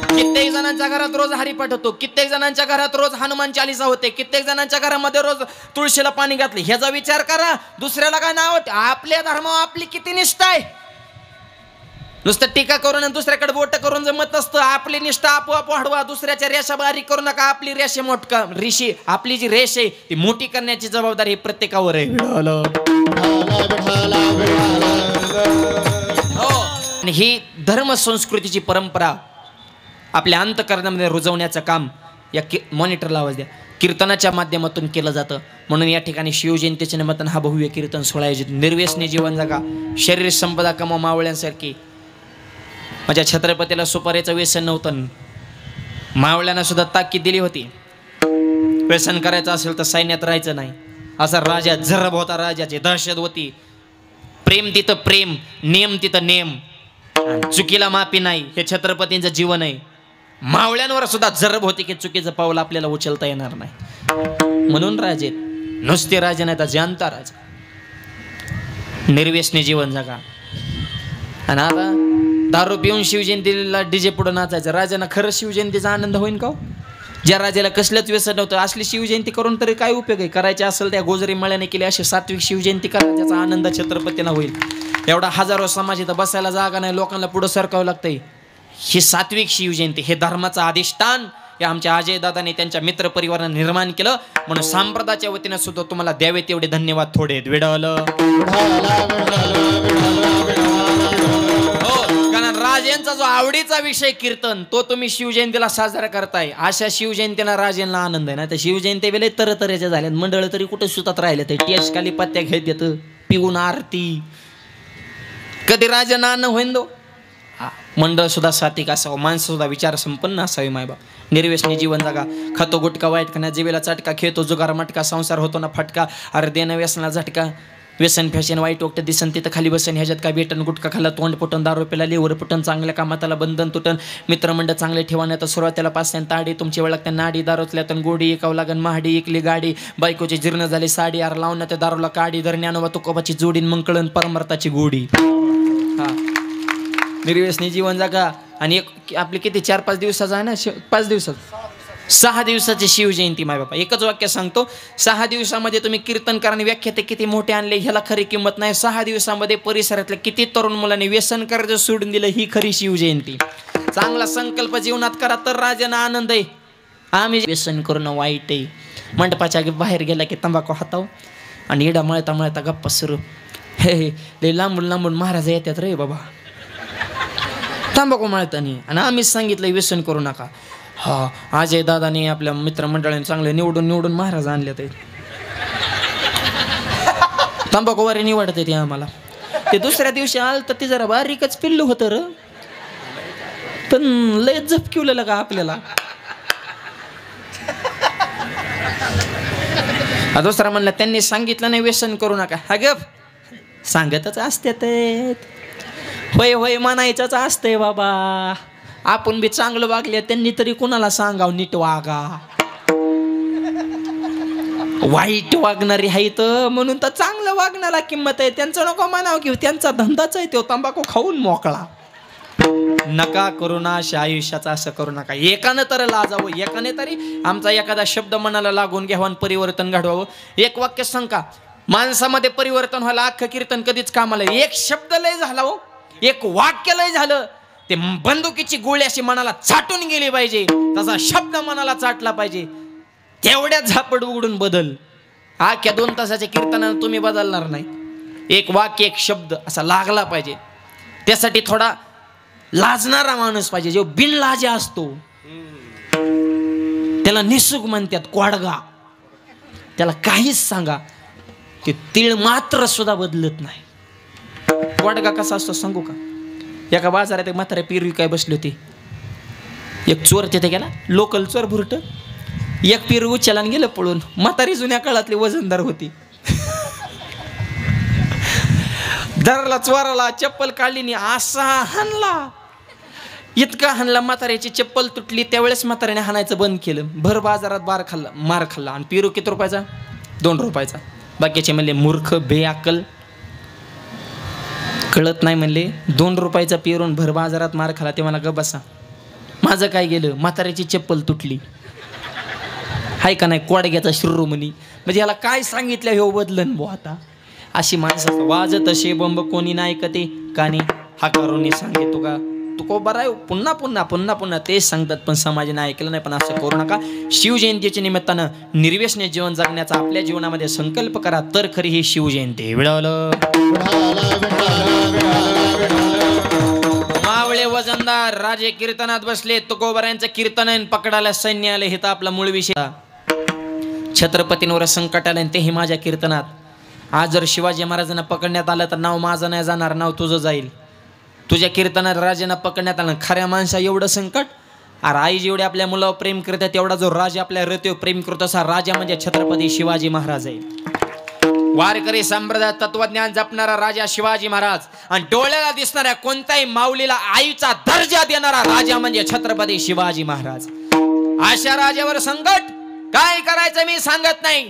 S1: कित्येक जणांच्या घरात रोज हरिपाठ होतो, कित्येक जणांच्या घरात रोज हनुमान चालीसा होते, कित्येक जणांच्या घरामध्ये रोज तुळशीला पाणी घातले. ह्याचा विचार करा. दुसऱ्याला काय नाव होते. आपल्या धर्मावर आपली किती निष्ठा आहे. नुसतं टीका करून आणि दुसऱ्याकडे बोट करून जमत असतं. आपली निष्ठा आपोआप वाढवा. दुसऱ्याच्या रेषा बारीक करू नका. आपली रेषे मोठका ऋषी, आपली जी रेष आहे ती मोठी करण्याची जबाबदारी प्रत्येकावर आहे. हो, आणि ही धर्म संस्कृतीची परंपरा आपल्या अंतःकरणामध्ये रुजवण्याचं काम या मॉनिटरला आवाज द्या कीर्तनाच्या माध्यमातून केलं जातं. म्हणून या ठिकाणी शिवजयंतीच्या निमित्तानं हा भव्य कीर्तन सोहळा आयोजित. निर्व्यसनी जीवन जगा, शरीर संपदा कमा मावळ्यांसारखी. माझ्या छत्रपतीला सुपारीचं व्यसन नव्हतं. मावळ्यांना सुद्धा ताकीद दिली होती, व्यसन करायचं असेल तर सैन्यात राहायचं नाही. असा राजा जरब होता, राजाची दहशत होती. प्रेम तिथं प्रेम, नेम तिथं नेम, चुकीला माफी नाही. हे छत्रपतींचं जीवन आहे. मावळ्यांवर सुद्धा जरब होती की चुकीचं पाऊल आपल्याला उचलता येणार नाही. म्हणून राजे नुसते राजे नाही तर जानता राजा. निर्व्यसनी जीवन जगा. आणि आता दारू पिऊन शिवजयंतीला डीजे पुढे नाचायचं. राजांना खरं शिवजयंतीचा आनंद होईल का? ज्या राजाला कसलंच व्यसन नव्हतं, असली शिवजयंती करून तरी काय उपयोग आहे. करायचे असेल त्या गोजरी मळ्याने केली अशी सात्विक शिवजयंती करा, ज्याचा आनंद छत्रपतींना होईल. एवढा हजारो समाज इथं बसायला जागा नाही, लोकांना पुढं सरकावं लागतंय. ही सात्विक शिवजयंती, हे धर्माचं अधिष्ठान हे आमच्या अजय दादाने त्यांच्या मित्र परिवाराने निर्माण केलं. म्हणून संप्रदायाच्या वतीनं सुद्धा तुम्हाला द्यावे तेवढे धन्यवाद. थोडे विडवलं राजेंचा जो आवडीचा विषय कीर्तन, तो तुम्ही शिवजयंतीला साजरा करताय. अशा शिवजयंतीला राजेंना आनंद आहे. ना तर शिवजयंती वेळे तरतऱ्याच्या झाल्यात. मंडळ तरी कुठे सुतात राहिले ते टेस्ट खाली पत्त्या घेत येतं, पिऊन आरती. कधी राजांना आनंद होईन दो. मंडळ सुद्धा सात्विक असावं, माणसं सुद्धा विचार संपन्न असावी. मायबाप निर्व्यसनी जीवन जगा. खातो गुटका वाईट खाण्या, जिवेला चटका, खेळतो जुगार मटका, संसार होतो ना फटका. अरे देणं व्यसना झटका. व्यसन फॅशन वाईट वक्त दिसन तिथं खाली बसन. ह्याच्यात काय भेटन, गुटखा खाल्ला तोंड फुटन, दारू पेला लेवर फुटन, चांगल्या कामाताला बंधन तुटन, मित्रमंडळ चांगले ठेवा नाही तर सुरुवातीला पाचत्यान ताडी, तुमची वेळ लागते नाडी, दारूतल्यातून गोडी एकावं लागन महाडी, इकली गाडी, बायकोची जीर्ण झाली साडी, अर लावून त्या दारूला काडी, धर ज्ञानोबा तुकोबाची जोडीन मंकळन परमर्थाची गोडी. हा निर्व्यसनी जीवन जगा. आणि एक आपली किती 4-5 दिवसाचा आहे ना, 5 दिवसात 6 दिवसाची शिवजयंती माय बाबा. एकच वाक्य सांगतो, 6 दिवसामध्ये तुम्ही कीर्तन करा आणि व्याख्याते किती मोठे आणले ह्याला खरी किंमत नाही. 6 दिवसामध्ये परिसरातल्या किती तरुण मुलांनी व्यसन करायचं सोडून दिलं, ही खरी शिवजयंती. चांगला संकल्प जीवनात करा तर राजांना आनंद आहे. आम्ही व्यसन करणं वाईट आहे. मंडपाच्या बाहेर गेला की तंबाखू हाताव आणि इडा मळता मळता गप्पा सुरू. हे लय लांबून लांबून महाराज येतात रे बाबा तंबाखू मळतानी, आणि आम्हीच सांगितलं व्यसन करू नका. हा अजय दादाने आपल्या मित्रमंडळाने चांगले निवडून महाराज आणले ते तंबाखूवारी निवडते ते आम्हाला. ते दुसऱ्या दिवशी आलं तर ते जरा बारीकच पिल्लू होतं र, पण लय झपकिवलं का आपल्याला. दुसरा म्हणलं त्यांनी सांगितलं नाही व्यसन करू नका. हा गप सांगतच असते ते, होय होय म्हणायचंच असतंय बाबा. आपण बी चांगलं वागले, त्यांनी तरी कुणाला सांगाव नीट वागा. वाईट वागणारी आहे तर म्हणून तर चांगलं वागण्याला किंमत आहे. त्यांचं नको म्हणावं की त्यांचा धंदाच आहे तो तंबाखू खाऊन मोकळा. नका करू ना अशा आयुष्याचा, असं करू नका. एकानं तर लाजावं, एकाने तरी आमचा एखादा शब्द मनाला लागून घ्यावं आणि परिवर्तन घडवावं. एक वाक्य सांगा, माणसामध्ये परिवर्तन व्हायला अख्खं कीर्तन कधीच कामाला. एक शब्द लय झाला हो, एक वाक्य लय झालं, ते बंदुकीची गोळी अशी मनाला चाटून गेली पाहिजे, तसा शब्द मनाला चाटला पाहिजे. तेवढ्यात झापड उघडून बदल. अख्ख्या 2 तासाच्या कीर्तनानं तुम्ही बदलणार नाही. एक वाक्य एक शब्द असा लागला पाहिजे. त्यासाठी थोडा लाजणारा माणूस पाहिजे. जो बिनलाजा असतो त्याला निसुक म्हणतात, कोडगा. त्याला काहीच सांगा ते तीळ मात्र सुद्धा बदलत नाही. कोडगा कसा असतो सांगू का? एका बाजारात एक म्हातारे पिरवी काय बसली होती. एक चोर तिथे गेला, लोकल चोर भुरट. एक पीर उचला गेलं पळून. म्हातारी जुन्या काळातली वजनदार होती. धरला चोराला, चप्पल काढली नी असा हाणला, इतका हाणला म्हाताऱ्याची चप्पल तुटली. त्यावेळेस म्हाताऱ्याने हाणायचं बंद केलं. भर बाजारात मार खाल्ला. आणि पिरू किती रुपयाचा? 2 रुपयाचा. बाकीचे म्हणले मूर्ख बेअक्कल, कळत नाही म्हणले. 2 रुपयाचा पिरून भर बाजारात मार खाला. ते मला ग बसा, माझं काय गेलं? म्हाताऱ्याची चप्पल तुटली. हाय का नाही कोडग्याचा शिरू म्हणी. म्हणजे याला काय सांगितलं हे बदलन बो. आता अशी माणसं वाजत असे बंब कोणी नाही ऐकते कानी हा करून सांगितो का तुको बरं आहे. पुन्हा पुन्हा पुन्हा पुन्हा तेच सांगतात, पण समाजाने ऐकलं नाही. पण असं करू नका. शिवजयंतीच्या निमित्तानं निर्व्यसनी जीवन जगण्याचा आपल्या जीवनामध्ये संकल्प करा, तर खरी ही शिवजयंती. विळवलं मावळे वजनदार राजे कीर्तनात बसले. तुकोबरायांचं कीर्तन आहे, पकडायला सैन्य आले. हे तर आपला मूळ विषय. छत्रपतींवर संकट आलं तेही माझ्या कीर्तनात. आज जर शिवाजी महाराजांना पकडण्यात आलं तर नाव माझं नाही जाणार, नाव तुझं जाईल. तुझ्या कीर्तनात राजांना पकडण्यात आलं. खऱ्या माणसा एवढं संकट. अरे आई जेवढे आपल्या मुलावर प्रेम करतात तेवढा जो राजा आपल्या रतीवर प्रेम करतो असा राजा म्हणजे छत्रपती शिवाजी महाराज आहे. वारकरी संप्रदाय तत्वज्ञान जपणारा राजा शिवाजी महाराज आणि डोळ्याला दिसणाऱ्या कोणत्याही माऊलीला आईचा दर्जा देणारा राजा म्हणजे छत्रपती शिवाजी महाराज. अशा राजावर संकट काय करायचं मी सांगत नाही.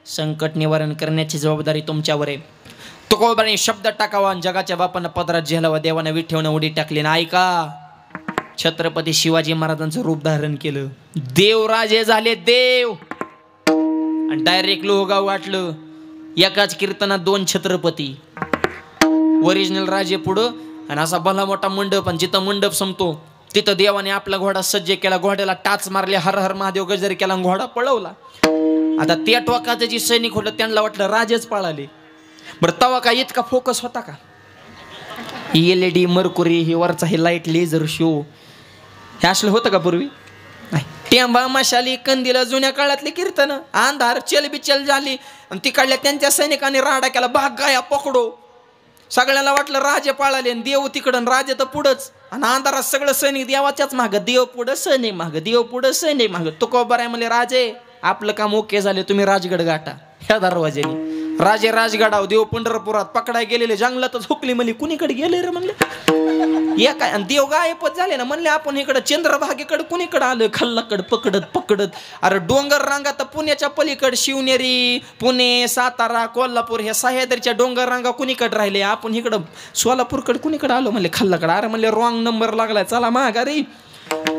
S1: संकट निवारण करण्याची जबाबदारी तुमच्यावर आहे. तुकोबाने शब्द टाकावा आणि जगाच्या बापांना पदरात झेलावा. देवाने विठेवणं उडी टाकली ना. ऐका, छत्रपती शिवाजी महाराजांचं रूप धारण केलं. देवराजे झाले देव. आणि डायरेक्ट लोहगाव वाटलं. एकाच कीर्तनात 2 छत्रपती. ओरिजिनल राजे पुढं आणि असा भला मोठा मंडप. आणि जिथं मंडप संपतो तिथं देवाने आपला घोडा सज्ज केला. घोड्याला टाच मारले, हर हर महादेव गजर केला, घोडा पळवला. आता त्या टोकाचे जे सैनिक होतं त्यांना वाटलं राजेच पळाले. बरं तवा काय इतका फोकस होता का? LED मर्कुरी हे वरचा हे लाईट लेझर शो हे असलं होतं का पूर्वी? नाही. टेंबा मशाली कंदील जुन्या काळातले कीर्तन. अंधार चलबिचल झाली आणि तिकडल्या त्यांच्या सैनिकांनी राडा केला, भाग गाया पकडो. सगळ्याला वाटलं राजे पळाले आणि देव तिकडं राजे तर पुढंच. आणि अंधारात सगळं सैनिक देवाच्याच मागं, देव पुढं सैनिक मागं, देव पुढं सैनिक मागं. तुकोबाराय म्हणले राजे आपलं काम ओके झाले, तुम्ही राजगड गाठा. ह्या दरवाज्याने राजे राजगडाव. देव पंढरपुरात पकडाय गेलेले जंगलातच हुकली. म्हणली कुणीकडे गेले रे म्हणले. या काय आणि देव गायबच झाले ना. म्हणले आपण इकडं चंद्रभागेकडे कुणीकडे आलं खल्लाकड पकडत पकडत. अरे डोंगर रांगा तर पुण्याच्या पलीकडे शिवनेरी, पुणे, सातारा, कोल्हापूर ह्या सह्याद्रीच्या डोंगर रांगा कुणीकडे राहिले. आपण इकडं सोलापूरकडे कुणीकडे आलो म्हणले खल्लाकडे. अरे म्हणले रॉंग नंबर लागलाय, चला माघारी.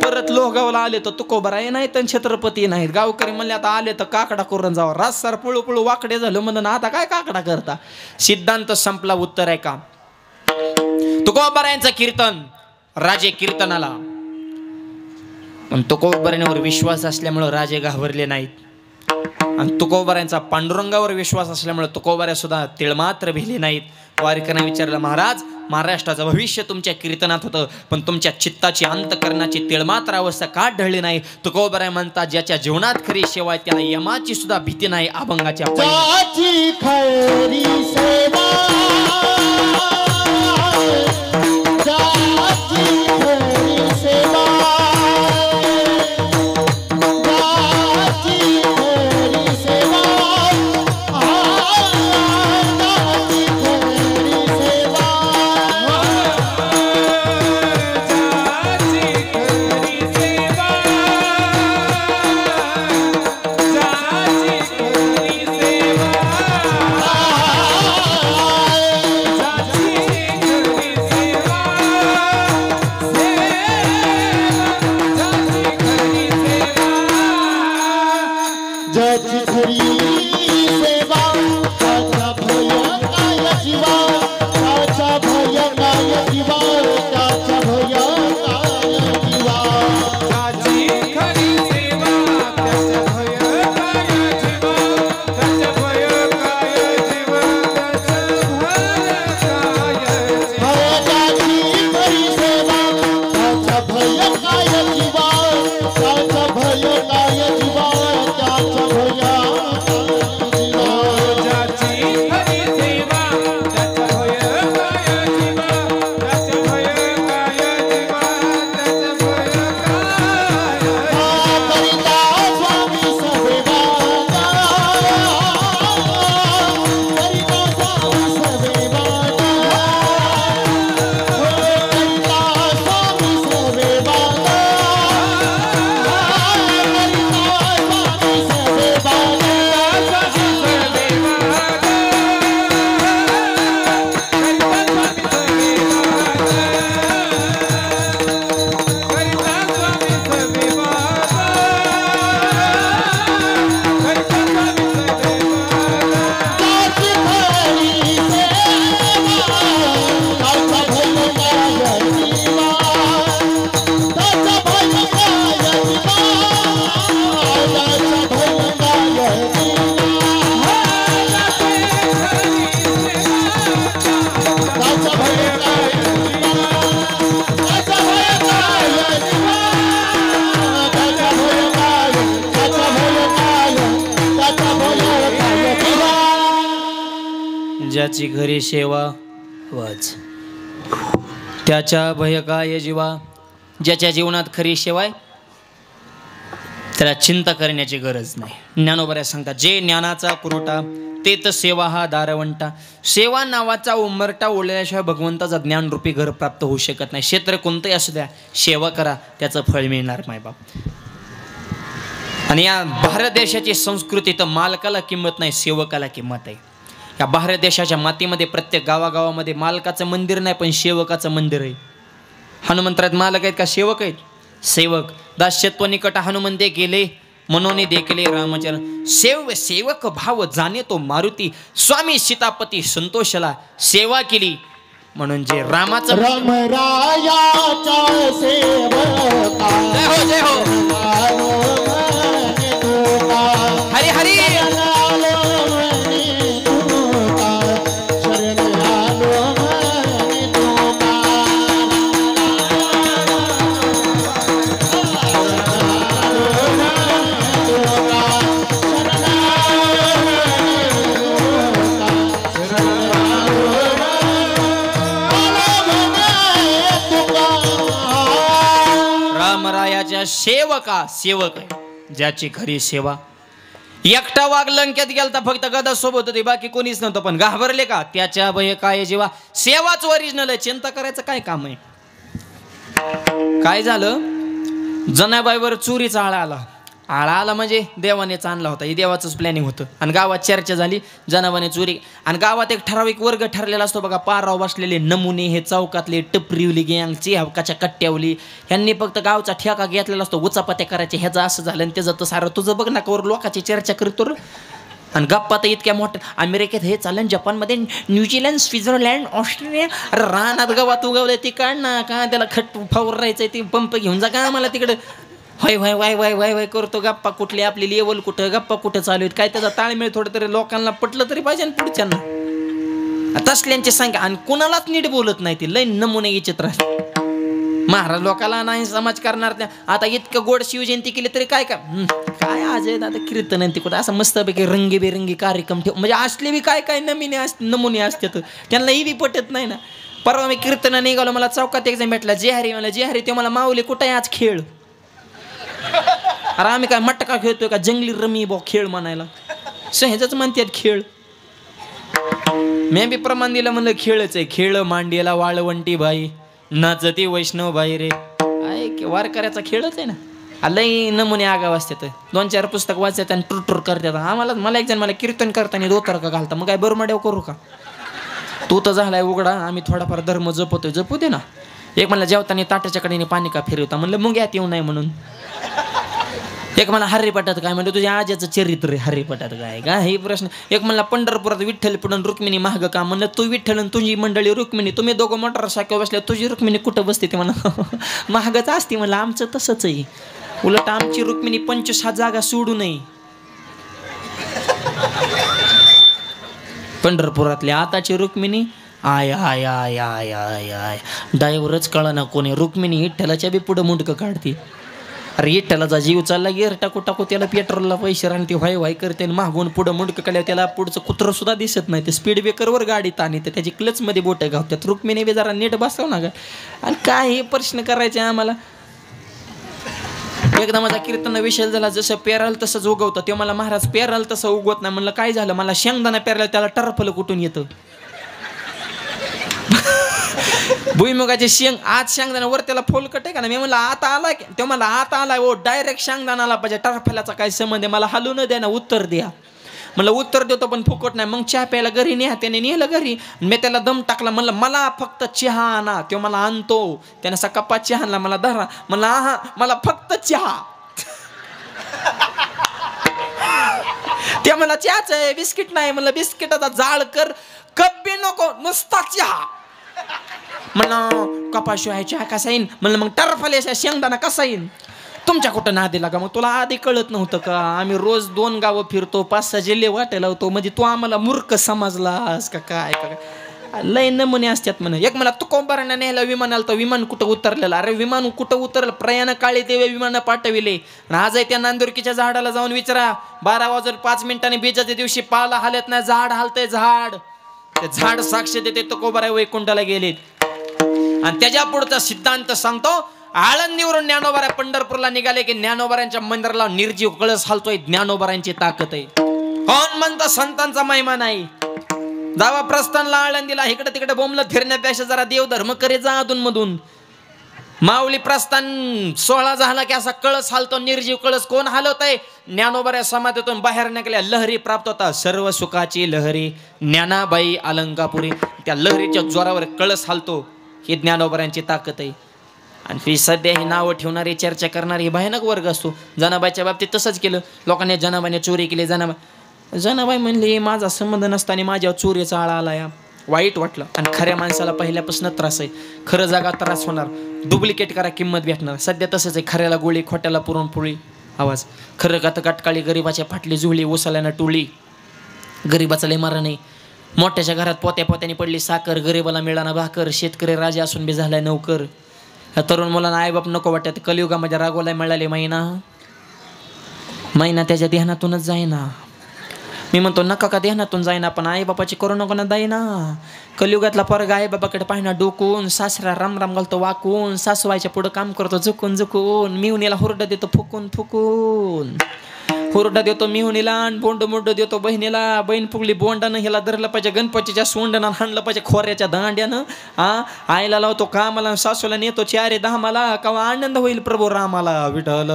S1: परत लोहगावला आले तर तुकोबराय नाही तर छत्रपती नाहीत. गावकरी म्हणले आता आले तर काकडा करून जावा. रास्तार पळू पळू वाकडे झालं म्हणून आता काय काकडा करता. सिद्धांत संपला. उत्तर आहे का तुकोबरायांचं कीर्तन राजे कीर्तनाला. पण तुकोबरायांवर विश्वास असल्यामुळे राजे घाबरले नाहीत. आणि तुकोबरायांचा पांडुरंगावर विश्वास असल्यामुळे तुकोबऱ्या सुद्धा तिळमात्र भिले नाहीत. वारकऱ्यांना विचारलं महाराज महाराष्ट्राचं भविष्य तुमच्या कीर्तनात होतं पण तुमच्या चित्ताची अंतकरणाची तिळमात्र अवस्था का ढळली नाही. तुकोबराय म्हणतात ज्याच्या जीवनात खरी सेवा आहे त्याला यमाची सुद्धा भीती नाही. अभंगाच्या
S2: ज्याची खरी सेवा ज्याची खरी सेवा ज्याची खरी सेवा ज्याची खरी सेवा ज्याची खरी सेवा त्याचा भय काय जीवा त्याचा भय काय जीवा त्याचा भय काय जीवा
S3: ज्याची खरी सेवा त्याचा भय काय जीवा त्याचा भय काय जीवा त्याचा भय काय जीवा
S2: ज्याची खरी सेवा त्याचा भय काय जीवा त्याचा भय काय जीवा त्याचा भय
S3: ज्याची खरी सेवा त्याचा भय काय जीवा त्याचा भय काय जीवा त्याचा भय काय
S2: करिता स्वामी सेवा करिता स्वामी सेवा करिता स्वामी सेवा
S1: ज्याची घरी सेवा वाच त्याच्या भय काय जीवा. ज्याच्या जीवनात खरी सेवा आहे त्याला चिंता करण्याची गरज नाही. ज्ञानोबऱ्या सांगतात जे ज्ञानाचा पुरवठा ते तर सेवा हा दारवंटा. सेवा नावाचा उंबरटा ओढल्याशिवाय भगवंताचं ज्ञानरूपी घर प्राप्त होऊ शकत नाही. क्षेत्र कोणतंही असू द्या सेवा करा त्याचं फळ मिळणार मायबाप. आणि या भारत देशाची संस्कृती तर मालकाला किंमत नाही सेवकाला किंमत आहे. या भारत देशाच्या मातीमध्ये प्रत्येक गावागावामध्ये मालकाचं मंदिर नाही पण सेवकाचं मंदिर आहे. हनुमंतरात मालक आहेत का सेवक आहेत. सेवक दास्यत्व निकट हनुमंत गेले मनोनी देखले रामचरण सेवक भाव जाणे तो मारुती. स्वामी सीतापती संतोषला सेवा केली म्हणून जे रामाचं
S2: राम रायाचा सेवका
S1: जय हो जय हो हरी हरी. रामरायाच्या सेवका सेवक आहे ज्याची खरी सेवा. एकटा वाघ लंकेत गेलता फक्त गदा सोबत होती बाकी कोणीच नव्हतं पण घाबरले का. त्याच्या भय काय जेव्हा सेवाच ओरिजिनल आहे. चिंता करायचं काय काम आहे. काय झालं जनाबाईवर चोरीचा आळा आला आळा आला म्हणजे देवानेच आणला होता, हे देवाचंच प्लॅनिंग होतं. आणि गावात चर्चा झाली, जनाबाने चोरी. आणि गावात एक ठराविक वर्ग ठरलेला असतो बघा, पाराव बसलेले नमुने, हे चौकातले टपरीवली गँग, चिहावकाच्या कट्ट्यावली, ह्यांनी फक्त गावचा ठेका घेतलेला असतो, उचापात्या करायचे, ह्याचं असं झालं आणि त्याचं तर सारं तुझं बघ ना कवर लोकांची चर्चा करतो. आणि गप्पा तर इतक्या मोठ्या, अमेरिकेत हे चालेल, जपानमध्ये, न्यूझीलंड, स्वित्झर्लंड, ऑस्ट्रेलिया. अरे रानात गवात उगवलं ते काढ ना, का त्याला खट फावर राहायचं, ते पंप घेऊन जा का आम्हाला तिकडं. Y Y Y Y Y Y करतो, गप्पा कुठली, आपली लेवल कुठं, गप्पा कुठं चालू आहेत, काय त्याचा ताळमेळ थोडं तरी लोकांना पटलं तरी पाहिजे ना पुढच्यांना. तसल्यांची संख्या, आणि कुणालाच नीट बोलत नाही, ती लय नमुने चित्र. महाराज लोकाला नाही समाज करणार त्या. आता इतकं गोड शिवजयंती केली तरी काय काय आज आहे आता कीर्तन कुठं असं मस्तपैकी रंगीबेरंगी कार्यक्रम ठेव, म्हणजे असले बी काय काय नमुने असतात, त्यांना बी पटत नाही ना. परवा मी कीर्तन निघालो, मला चौकात एक जण भेटला, जेहारी. मला जेहारी, ते मला माऊली कुठं आहे आज खेळ. अरे आम्ही काय मटका खेळतोय का, जंगली रमी बो खेळ म्हणायला, सहजच म्हणतात खेळ. मी बी प्रमाण दिलं, म्हणलं खेळच आहे, खेळ मांडीला वाळवंटी बाई, नाचती वैष्णव बाई रे. आहे वारकऱ्याचा खेळच आहे ना. लई नमुने आगाव असतात, 2-4 पुस्तक वाचतात आणि टुरटुर करतात. मला एक जण मला कीर्तन करताना धोतर का घालता, मग काय बरमाड्याव करू का, तू तर झालाय उघडा, आम्ही थोडाफार धर्म जपतोय, जपू दे ना. एक मला जेवताना ताटाच्या कडेने पाणी का फिरवता, म्हणलं मग यात येऊ नये म्हणून. एक मला हरिपाठात काय म्हणलं, तुझ्या आज्याचं चरित्र हरिपाठात काय का, हे प्रश्न. एक म्हणला पंढरपुरात विठ्ठल पुढून रुक्मिणी महाग का, म्हणलं तू विठ्ठल आणि तुझी मंडळी रुक्मिणी, तुम्ही दोघं मोटरसायकल बसल्या, तुझी रुक्मिणी कुठं बसते ते म्हणा. महागच असते म्हणलं, आमचं तसंच आहे, उलट आमची रुक्मिणी 25 जागा सोडू नये. पंढरपुरातली आताची रुक्मिणी आय आय आय आय आय आय, ड्रायव्हरच कळा ना कोणी. रुक्मिणी विठ्ठलाच्या बी पुढं मुंडकं काढते. अरे विठ्ठलाचा जीव चालला गिअर टाकू टाकू, त्याला पेट्रोलला पैसे राहून ती व्हाय व्हाय करते, मागून पुढं मुंडकं काढल्या, त्याला पुढचं कुत्रं सुद्धा दिसत नाही, ते स्पीड ब्रेकरवर गाडी ताणी तर त्याची क्लचमध्ये बोटं घावतात. रुक्मिणी बी जरा नीट बसव ना का. आणि काय हे प्रश्न करायचे आम्हाला. एकदा माझा कीर्तन विषय झाला, जसं पेराल तसंच उगवतं, ते मला महाराज पेराल तसं उगवत नाही. म्हणलं काय झालं, मला शेंगदाणा पेरायला त्याला टरफलं कुठून येतं. भुईमुगाचे शेंग आज शेंगदाणा वर त्याला फोलकट आहे का ना. मी म्हणलं आता आलाय, ते मला आता आलाय, ओ डायरेक्ट शेंगदाणा आला पाहिजे, टरफल्याचा काय संबंध आहे, मला हलू न द्या ना, उत्तर द्या. म्हणलं उत्तर देतो पण फुकट नाही. मग चहा प्यायला घरी न्या, त्याने नेलं घरी, मी त्याला दम टाकला, म्हणलं मला फक्त चहा आणा. तो मला आणतो, त्याने असा कपात चहा आणला, मला धरा, म्हणलं हा मला फक्त चहा. ते मला चहाच आहे, बिस्किट नाही. म्हणलं बिस्किटाचा जाळ कर, कप बी नको, नुसता चहा. म्हणलं कपाशिवाय चहा कसा येईन. म्हणलं मग टरफल्याशिवाय शेंगदाणा कसा येईन. तुमच्या कुठं नादी लागा, मग तुला आधी कळत नव्हतं का, आम्ही रोज 2 गावं फिरतो, 5-6 जिल्हे वाटायला होतो, म्हणजे तू आम्हाला मूर्ख समजलास का काय. लय नमुने असतात म्हणे. एक मला तुकोबारांना न्यायला विमान आलं तर विमान कुठं उतरलेलं. अरे विमान कुठं उतरलं, प्रयाण काळी ते विमान पाठविले. आज आहे त्या नांदुरकीच्या झाडाला जाऊन विचारा, 12:05 बीजाच्या दिवशी पाला हालत नाही, झाड हालतंय, झाड. ते झाड साक्ष देते तुकोबाराय वैकुंठाला गेलेत. आणि त्याच्या पुढचा सिद्धांत सांगतो, आळंदीवरून ज्ञानोबाराय पंढरपूरला निघाले की ज्ञानोबारांच्या मंदिराला निर्जीव कळस हालतोय, ज्ञानोबारांची ताकद आहे. कोण म्हणतं संतांचा महिमा नाही. जावा प्रस्थानला आळंदीला, इकडे तिकडे बोंबलं फिरण्यापेक्षा जरा देवधर्म करे जा अधून मधून. माऊली प्रस्थान 16 झाला की असा कळस हालतो, निर्जीव कळस. कोण हलवत आहे, ज्ञानोबाऱ्या समाधीतून बाहेर निघाल्या, लहरी प्राप्त होता, सर्व सुखाची लहरी ज्ञानाबाई अलंकापुरी. त्या लहरीच्या जोरावर कळस हालतो, ही ज्ञानोबाऱ्यांची ताकद आहे. आणि सध्या ही नावं ठेवणारी, चर्चा करणारी भयानक वर्ग असतो. जनाबाईच्या बाबतीत तसंच केलं, लोकांनी जनाबाईने चोरी केली. जनाबाई म्हणली माझा संबंध नसताना माझ्यावर चोरीचा आळा आला. या वाईट वाटलं. आणि खऱ्या माणसाला पहिल्यापासून त्रास आहे, खरं जागा त्रास होणार, डुप्लिकेट करा किंमत भेटणार. सध्या तसंच आहे, खऱ्याला गोळी, खोट्याला पुरणपोळी आवाज. खरं गात काटकाळी, गरीबाच्या फाटली जुळली, ओसाल्यानं टोळी. गरीबाचा लय मारा नाही. मोठ्याच्या घरात पोत्या पोत्याने पडली साखर, गरीबाला मिळाना भाकर. शेतकरी राजा असून बी झालाय नौकर. ह्या तरुण मुलांना आईबाप नको वाटत. कलियुगामध्ये रागोला मिळाले महिना त्याच्या ध्यानातूनच जाईना. मी म्हणतो नका का ध्यानातून जाईना, पण आईबापाची करू नको ना दाईना. कलियुगातला पोरगा आईबापाकडे पाहिना डोकून, सासरा राम राम घालतो वाकून, सासूबाईच्या पुढं काम करतो झुकून झुकून, मिहुनीला हुरडा देतो फुकून फुकून. हुरडा देतो मिहुनीला, बोंड मोंड देतो बहिणीला. बहीण फुगली बोंडानं, ह्याला धरलं पाहिजे गणपतीच्या सोंडानं, हाणलं पाहिजे खोऱ्याच्या दांड्यानं. आईला लावतो कामाला, सासूला नेतो 4 धामाला. केव्हा आनंद होईल प्रभू रामाला. विठ्ठल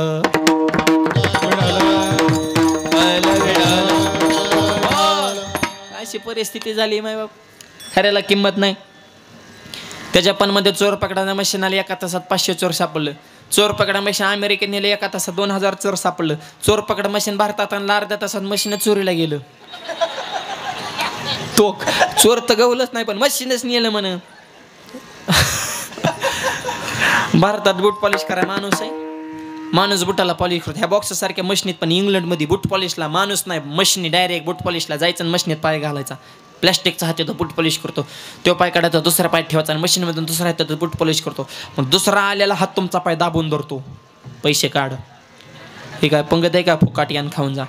S1: अशी परिस्थिती झाली माय बाप, खऱ्याला किंमत नाही. त्याच्या पण मध्ये चोर पकडा मशीन आली, एका तासात 500 चोर सापडलं. चोर पकडा मशीन अमेरिकेत नेले, एका तासात 2000 चोर सापडलं. चोर पकडा मशीन भारतात आणलं, अर्ध्या तासात मशीन चोरीला गेलं. तो चोर तर गवलंच नाही पण मशीनच नेलं म्हण. भारतात बूट पॉलिश करा माणूस आहे, माणूस बुटाला पॉलिश करतो. ह्या बॉक्स सारख्या मशीनीत, पण इंग्लंडमध्ये बूट पॉलिशला माणूस नाही, मशीनी डायरेक्ट बूट पॉलिशला जायचं आणि मशीनीत पाय घालायचा. प्लॅस्टिकचा हात येतो, बूट पॉलिश करतो. तो पाय काढायचा, दुसरा पाय ठेवायचा आणि मशीनमधून दुसरा येतो, बूट पॉलिश करतो. मग दुसरा आलेला हात तुमचा पाय दाबून धरतो, पैसे काढ. हे काय पंगत आहे का, फुकाट यान खाऊन जा.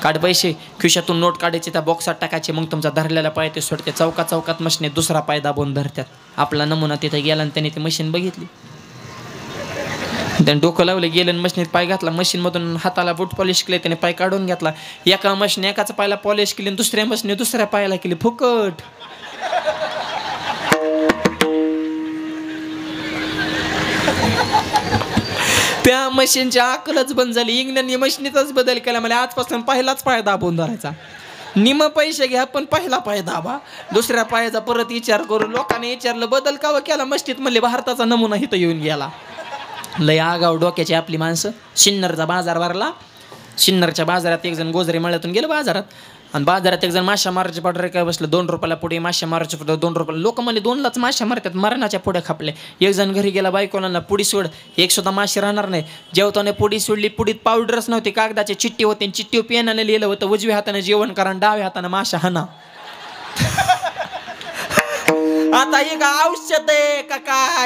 S1: काढ पैसे, खिशातून नोट काढायचे, त्या बॉक्सात टाकायचे. मग तुमचा धरलेला पाय ते सोडते, चौकात मशीनीत दुसरा पाय दाबून धरतात. आपला नमुना तिथे गेला आणि त्याने ती मशीन बघितली, त्याने डोकं लावलं, गेलं मशीनीत पाय घातला. मशीनमधून हाताला बूट पॉलिश केले, त्याने पाय काढून घेतला. एका मशीन एकाच पायाला पॉलिश केली, दुसऱ्या मशीने दुसऱ्या पायाला केली, फुकट. त्या मशीनची अकलच बंद झाली. इंग्लंडने मशीनीतच बदल केला, मला आजपासून पहिलाच पाय दाबून धरायचा. निम पैसे घ्या पण पहिला पाय दाबा, दुसऱ्या पायाचा परत विचार करून. लोकांनी विचारलं बदल का केला मस्जिद, म्हणले भारताचा नमुना इथं येऊन गेला. लय आगाव डोक्याची आपली माणसं. सिन्नरचा बाजार भरला, सिन्नरच्या बाजारात एक जण गोजरे मळ्यातून गेलं बाजारात, आणि बाजारात एक जण माश्या मारायचे पावडर काय बसलं. 2 रुपयाला पुढे माश्या मारायचे पुढे 2 रुपयाला. लोक म्हणले 2लाच माश्या मारतात, मरणाच्या पुढे खापले. एक जण घरी गेला, बायकोला पुडी सोड, एक सुद्धा माशी राहणार नाही. जेवताना पुडी सोडली, पुडीत पावडरच नव्हती, कागदाची चिठ्ठी होती, चिठ्ठी पेनाने लिहिलं होतं, उजव्या हाताने जेवण करा, डाव्या हाताने माशा हाना. आता हे का औषध आहे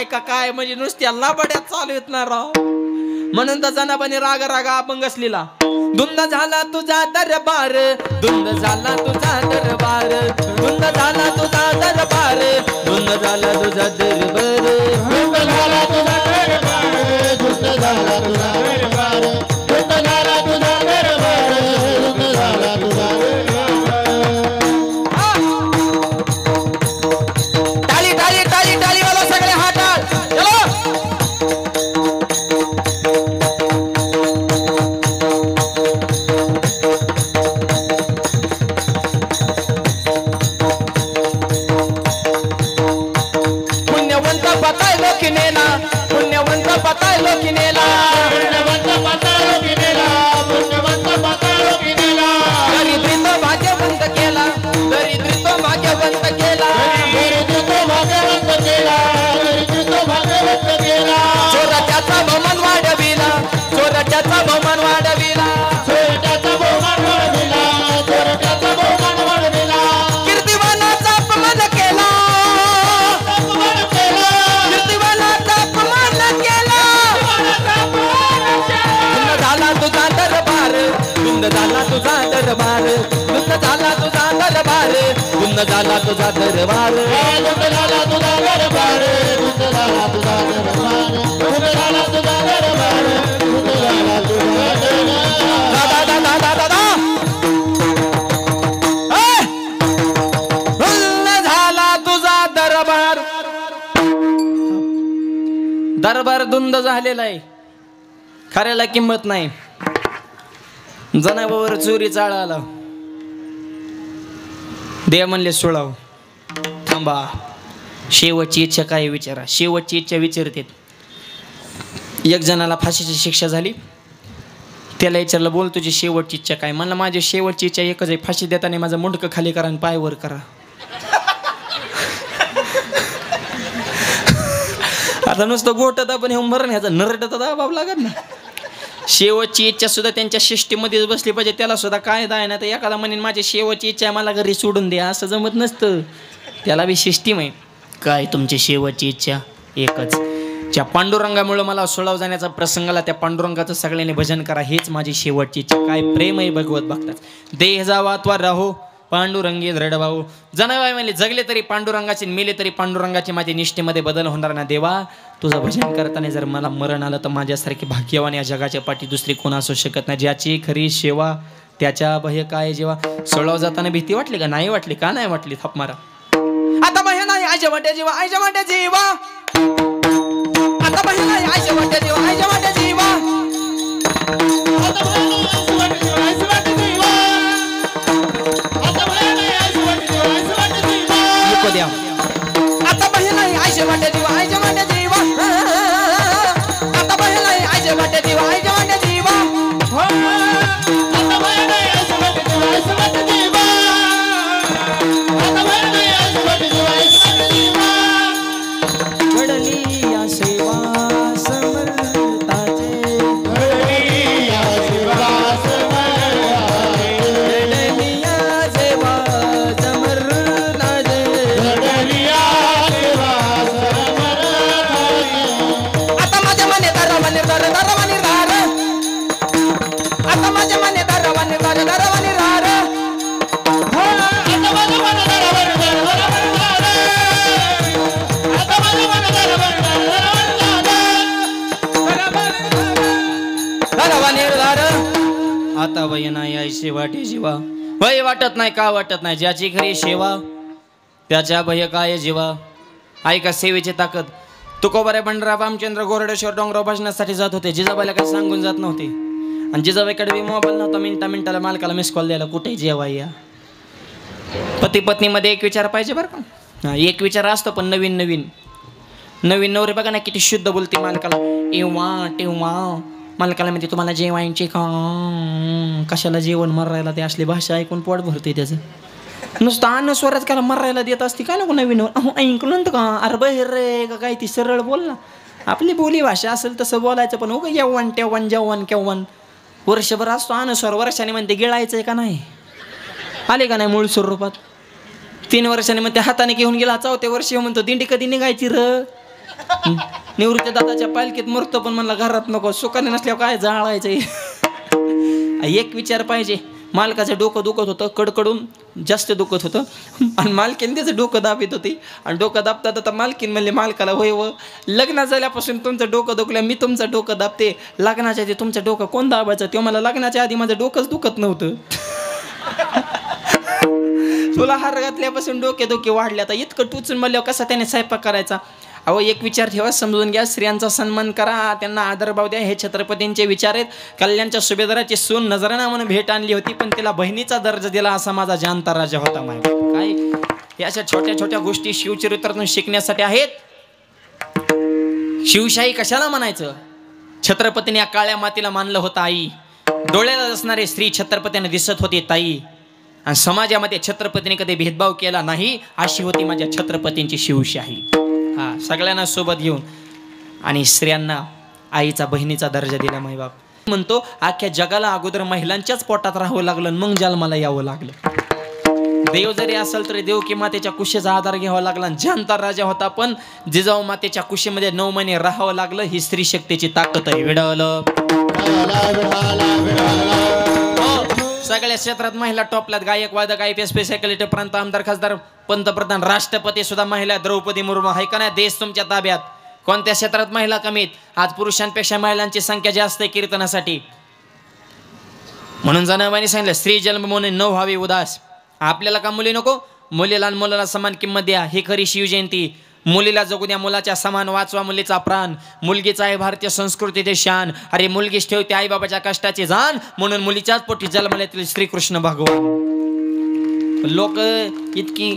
S1: का काय म्हणजे नुसत्या लाबड्यात चालू येत ना राव. म्हणून तर जनाबाने राग अपंग असलेला. धुंद झाला तुझा दरबार, धुंद झाला तुझा दरबार, धुंद झाला तुझा दरबार, धुंद झाला तुझा दरबार,
S2: धुंद झाला तुझा दरबार, धुंद झाला तुझा दरबार, धुंद झाला तुझा दरबार, धुंद झाला तुझा
S1: टाळी वाला सगळे हातात चलो. पुण्यवंत पताय लोकिनेला, पुण्यवंत पताय लोकिनेला,
S2: पुण्यवंत पताय लोकिनेला, पुण्यवंत पताय लोकिनेला.
S1: दरिद्रीत भाग्यवंत केला, दरिद्रीत भाग्यवंत केला,
S2: दरिद्रीत भाग्यवंत केला, दरिद्रीत भाग्यवंत केला.
S1: चोरट्याचा बहुमान वाढविला, चोरट्याचा बहुमान वाढविला,
S2: चोरट्याचा बहुमान वाढविला, चोरट्याचा बहुमान वाढविला.
S1: कीर्तिवानाचा अपमान केला,
S2: अपमान केला,
S1: कीर्तिवानाचा अपमान केला. धुंद झाला तुझा दरबार, धुंद झाला तुझा दरबार, धुंद झाला तुझा दरबार, धुंद झाला तुझा दरबार,
S2: धुंद झाला तुझा दरबार, धुंद झाला तुझा दरबार, धुंद झाला तुझा दरबार, धुंद झाला तुझा दरबार.
S1: दादा ए! धुंद झाला तुझा दरबार. दरबार धुंद झालेला आहे, खऱ्याला किंमत नाही. जनावर चोरी चाळाला देव म्हणले सोळाव. थांबा, शेवटची इच्छा काय विचारा. शेवटची इच्छा विचारते. एक जणाला फाशीची शिक्षा झाली, त्याला विचारलं बोल तुझी शेवटची इच्छा काय. म्हणलं माझी शेवटची इच्छा एकच आहे, फाशी देताना माझं मुंडकं खाली करा आणि पाय वर करा. आता नुसतं गोट दाबून हे मरण ह्याचा नरट तर दाबावं लागत ना. शेवटची इच्छा सुद्धा त्यांच्या शिष्टीमध्येच बसली पाहिजे. त्याला सुद्धा कायदा आहे ना, तर एखादा म्हणेन माझी शेवटची इच्छा आहे मला घरी सोडून द्या, असं जमत नसतं. त्याला बी सिस्टीम आहे. काय तुमची शेवटची इच्छा? एकच. ज्या पांडुरंगामुळे मला सोळाव जाण्याचा प्रसंग आला, त्या पांडुरंगाचं सगळ्यांनी भजन करा, हेच माझी शेवटची इच्छा. काय प्रेम आहे भगवत भक्तात. देह जावा त्वा राहो पांडुरंगी दृढ भाऊ. जनाबाई म्हणले जगले तरी पांडुरंगाचे, मेले तरी पांडुरंगाचे, माझ्या निष्ठेमध्ये बदल होणार ना. देवा तुझं भजन करताना जर मला मरण आलं तर माझ्यासारखी भाग्यवान या जगाच्या पाठी दुसरी कोण असू शकत नाही. ज्याची खरी सेवा त्याच्या भय काय जेव्हा. सोळाव जाताना भीती वाटली का? नाही वाटली. का नाही वाटली? थाप मारा. आता भय नाही आयच्या वाट्या जेवा, आयच्या वाट्या जेवा. आता भय नाही आयच्या वाट्या जेवा, आयच्या वाट्या जेवा.
S2: आता भय नाही आयच्या वाट्या जेवा, आयच्या वाट्या जेवा. आता भय नाही आयच्या वाट्या जेवा,
S1: आता माझ्या मने दरवाने दार दरवाने रार
S2: आता माझ्या मन दरवान आता माझ्या मन दरवान
S1: दरवाने रार आता वय नाही आई शेवाटी जीवा भय वाटत नाही का वाटत नाही ज्याची खरी सेवा त्याच्या भय काय जीवा ऐका सेवेची ताकद तुकोबारे बंडराव रामचंद्र गोरडेश्वर डोंगराव भजनासाठी जात होते जिजाबाईला काही सांगून जात नव्हते आणि जिजाबाईकडे बी मोबाईल नव्हता मिनिटाला मालकाला मिस कॉल द्यायला कुठे जेवाय या पती पत्नीमध्ये एक विचार पाहिजे बरं का एक विचार असतो पण नवीन नवरे बघा ना किती शुद्ध बोलते मालकाला टेव्हा मालकाला म्हणते तुम्हाला जेवायचे का कशाला जेवण मरायला ते असली भाषा ऐकून पोट भरते त्याचं नुसतं अन्न स्वरात त्याला मरायला देत असते काय नको नवीन ऐकून का अरे बहिर रे का काय ती सरळ बोल ना आपली बोली भाषा असेल तसं बोलायचं पण हो का यवन तेव्हान जेवण केव्हान वर्षभर असतो अनुस्वर वर्षाने म्हणते गिळायचंय का नाही आले का नाही मूळ स्वरूपात 3 वर्षांनी म्हणते हाताने घेऊन गेला 4थ्या वर्षी म्हणतो दिंडी कधी निघायची र निवृत्ती दादाच्या पालखीत मरतो पण म्हणला घरात नको सुखाने नसल्यावर काय जाळायचंय एक विचार पाहिजे मालकाचं डोकं दुखत होतं कडकडून जास्त दुखत होतं आणि मालकीन त्याचं डोकं दाबीत होती आणि डोकं दाबतात आता मालकीन म्हणले मालकाला होय व लग्न झाल्यापासून तुमचं डोकं दुखलं मी तुमचं डोकं दाबते लग्नाच्या आधी तुमचं डोकं कोण दाबायचं तेव्हा मला लग्नाच्या आधी माझं डोकंच दुखत नव्हतं तुला हार घातल्यापासून डोके वाढले आता इतकं टुचून म्हणल्यावर कसा त्याने स्वयंपाक करायचा अहो एक विचार ठेवा समजून घ्या स्त्रियांचा सन्मान करा त्यांना आदरभाव द्या हे छत्रपतींचे विचार आहेत कल्याणच्या सुभेदाराची सून नजराना म्हणून भेट आणली होती पण तिला बहिणीचा दर्जा दिला असा माझा जानता राजा होता माय काय हे अशा छोट्या गोष्टी शिवचरित्रातून शिकण्यासाठी आहेत शिवशाही कशाला म्हणायचं छत्रपतीने या काळ्या मातीला मानलं होतं आई डोळ्याला असणारे स्त्री छत्रपतीने दिसत होती ताई आणि समाजामध्ये छत्रपतीने कधी भेदभाव केला नाही अशी होती माझ्या छत्रपतींची शिवशाही हा सगळ्यांना सोबत घेऊन आणि स्त्रियांना आईचा बहिणीचा दर्जा दिला माई बाप म्हणतो अख्ख्या जगाला अगोदर महिलांच्याच पोटात राहावं लागलं मग जन्माला यावं लागलं देव जरी असेल तरी देव की मातेच्या कुशीचा आधार घ्यावा लागला जनता राजा होता पण जिजाऊ मातेच्या कुशीमध्ये 9 महिने राहावं लागलं ही स्त्री शक्तीची ताकद आहे विडवलं सगळ्या क्षेत्रात महिला टॉपल्यात गायक वादक IPS सेक्रेटरी प्रांत आमदार खासदार पंतप्रधान राष्ट्रपती सुद्धा महिला द्रौपदी मुर्मू आहे का नाही देश तुमच्या ताब्यात कोणत्या क्षेत्रात महिला कमीत आज पुरुषांपेक्षा महिलांची संख्या जास्त आहे कीर्तनासाठी म्हणून जनाबाईंनी सांगितलं स्त्री जन्म म्हणून न व्हावी उदास आपल्याला का मुली नको मुलीला आणि मुलाला समान किंमत द्या ही खरी शिवजयंती मुलीला जगू द्या मुलाच्या समान वाचवा मुलीचा प्राण मुलगीचा आहे भारतीय संस्कृतीचे शान अरे मुलगीच ठेवते आई बाबाच्या कष्टाची जाण म्हणून मुलीच्याच पोटी जन्मल्यातील श्रीकृष्ण भगवान लोक इतकी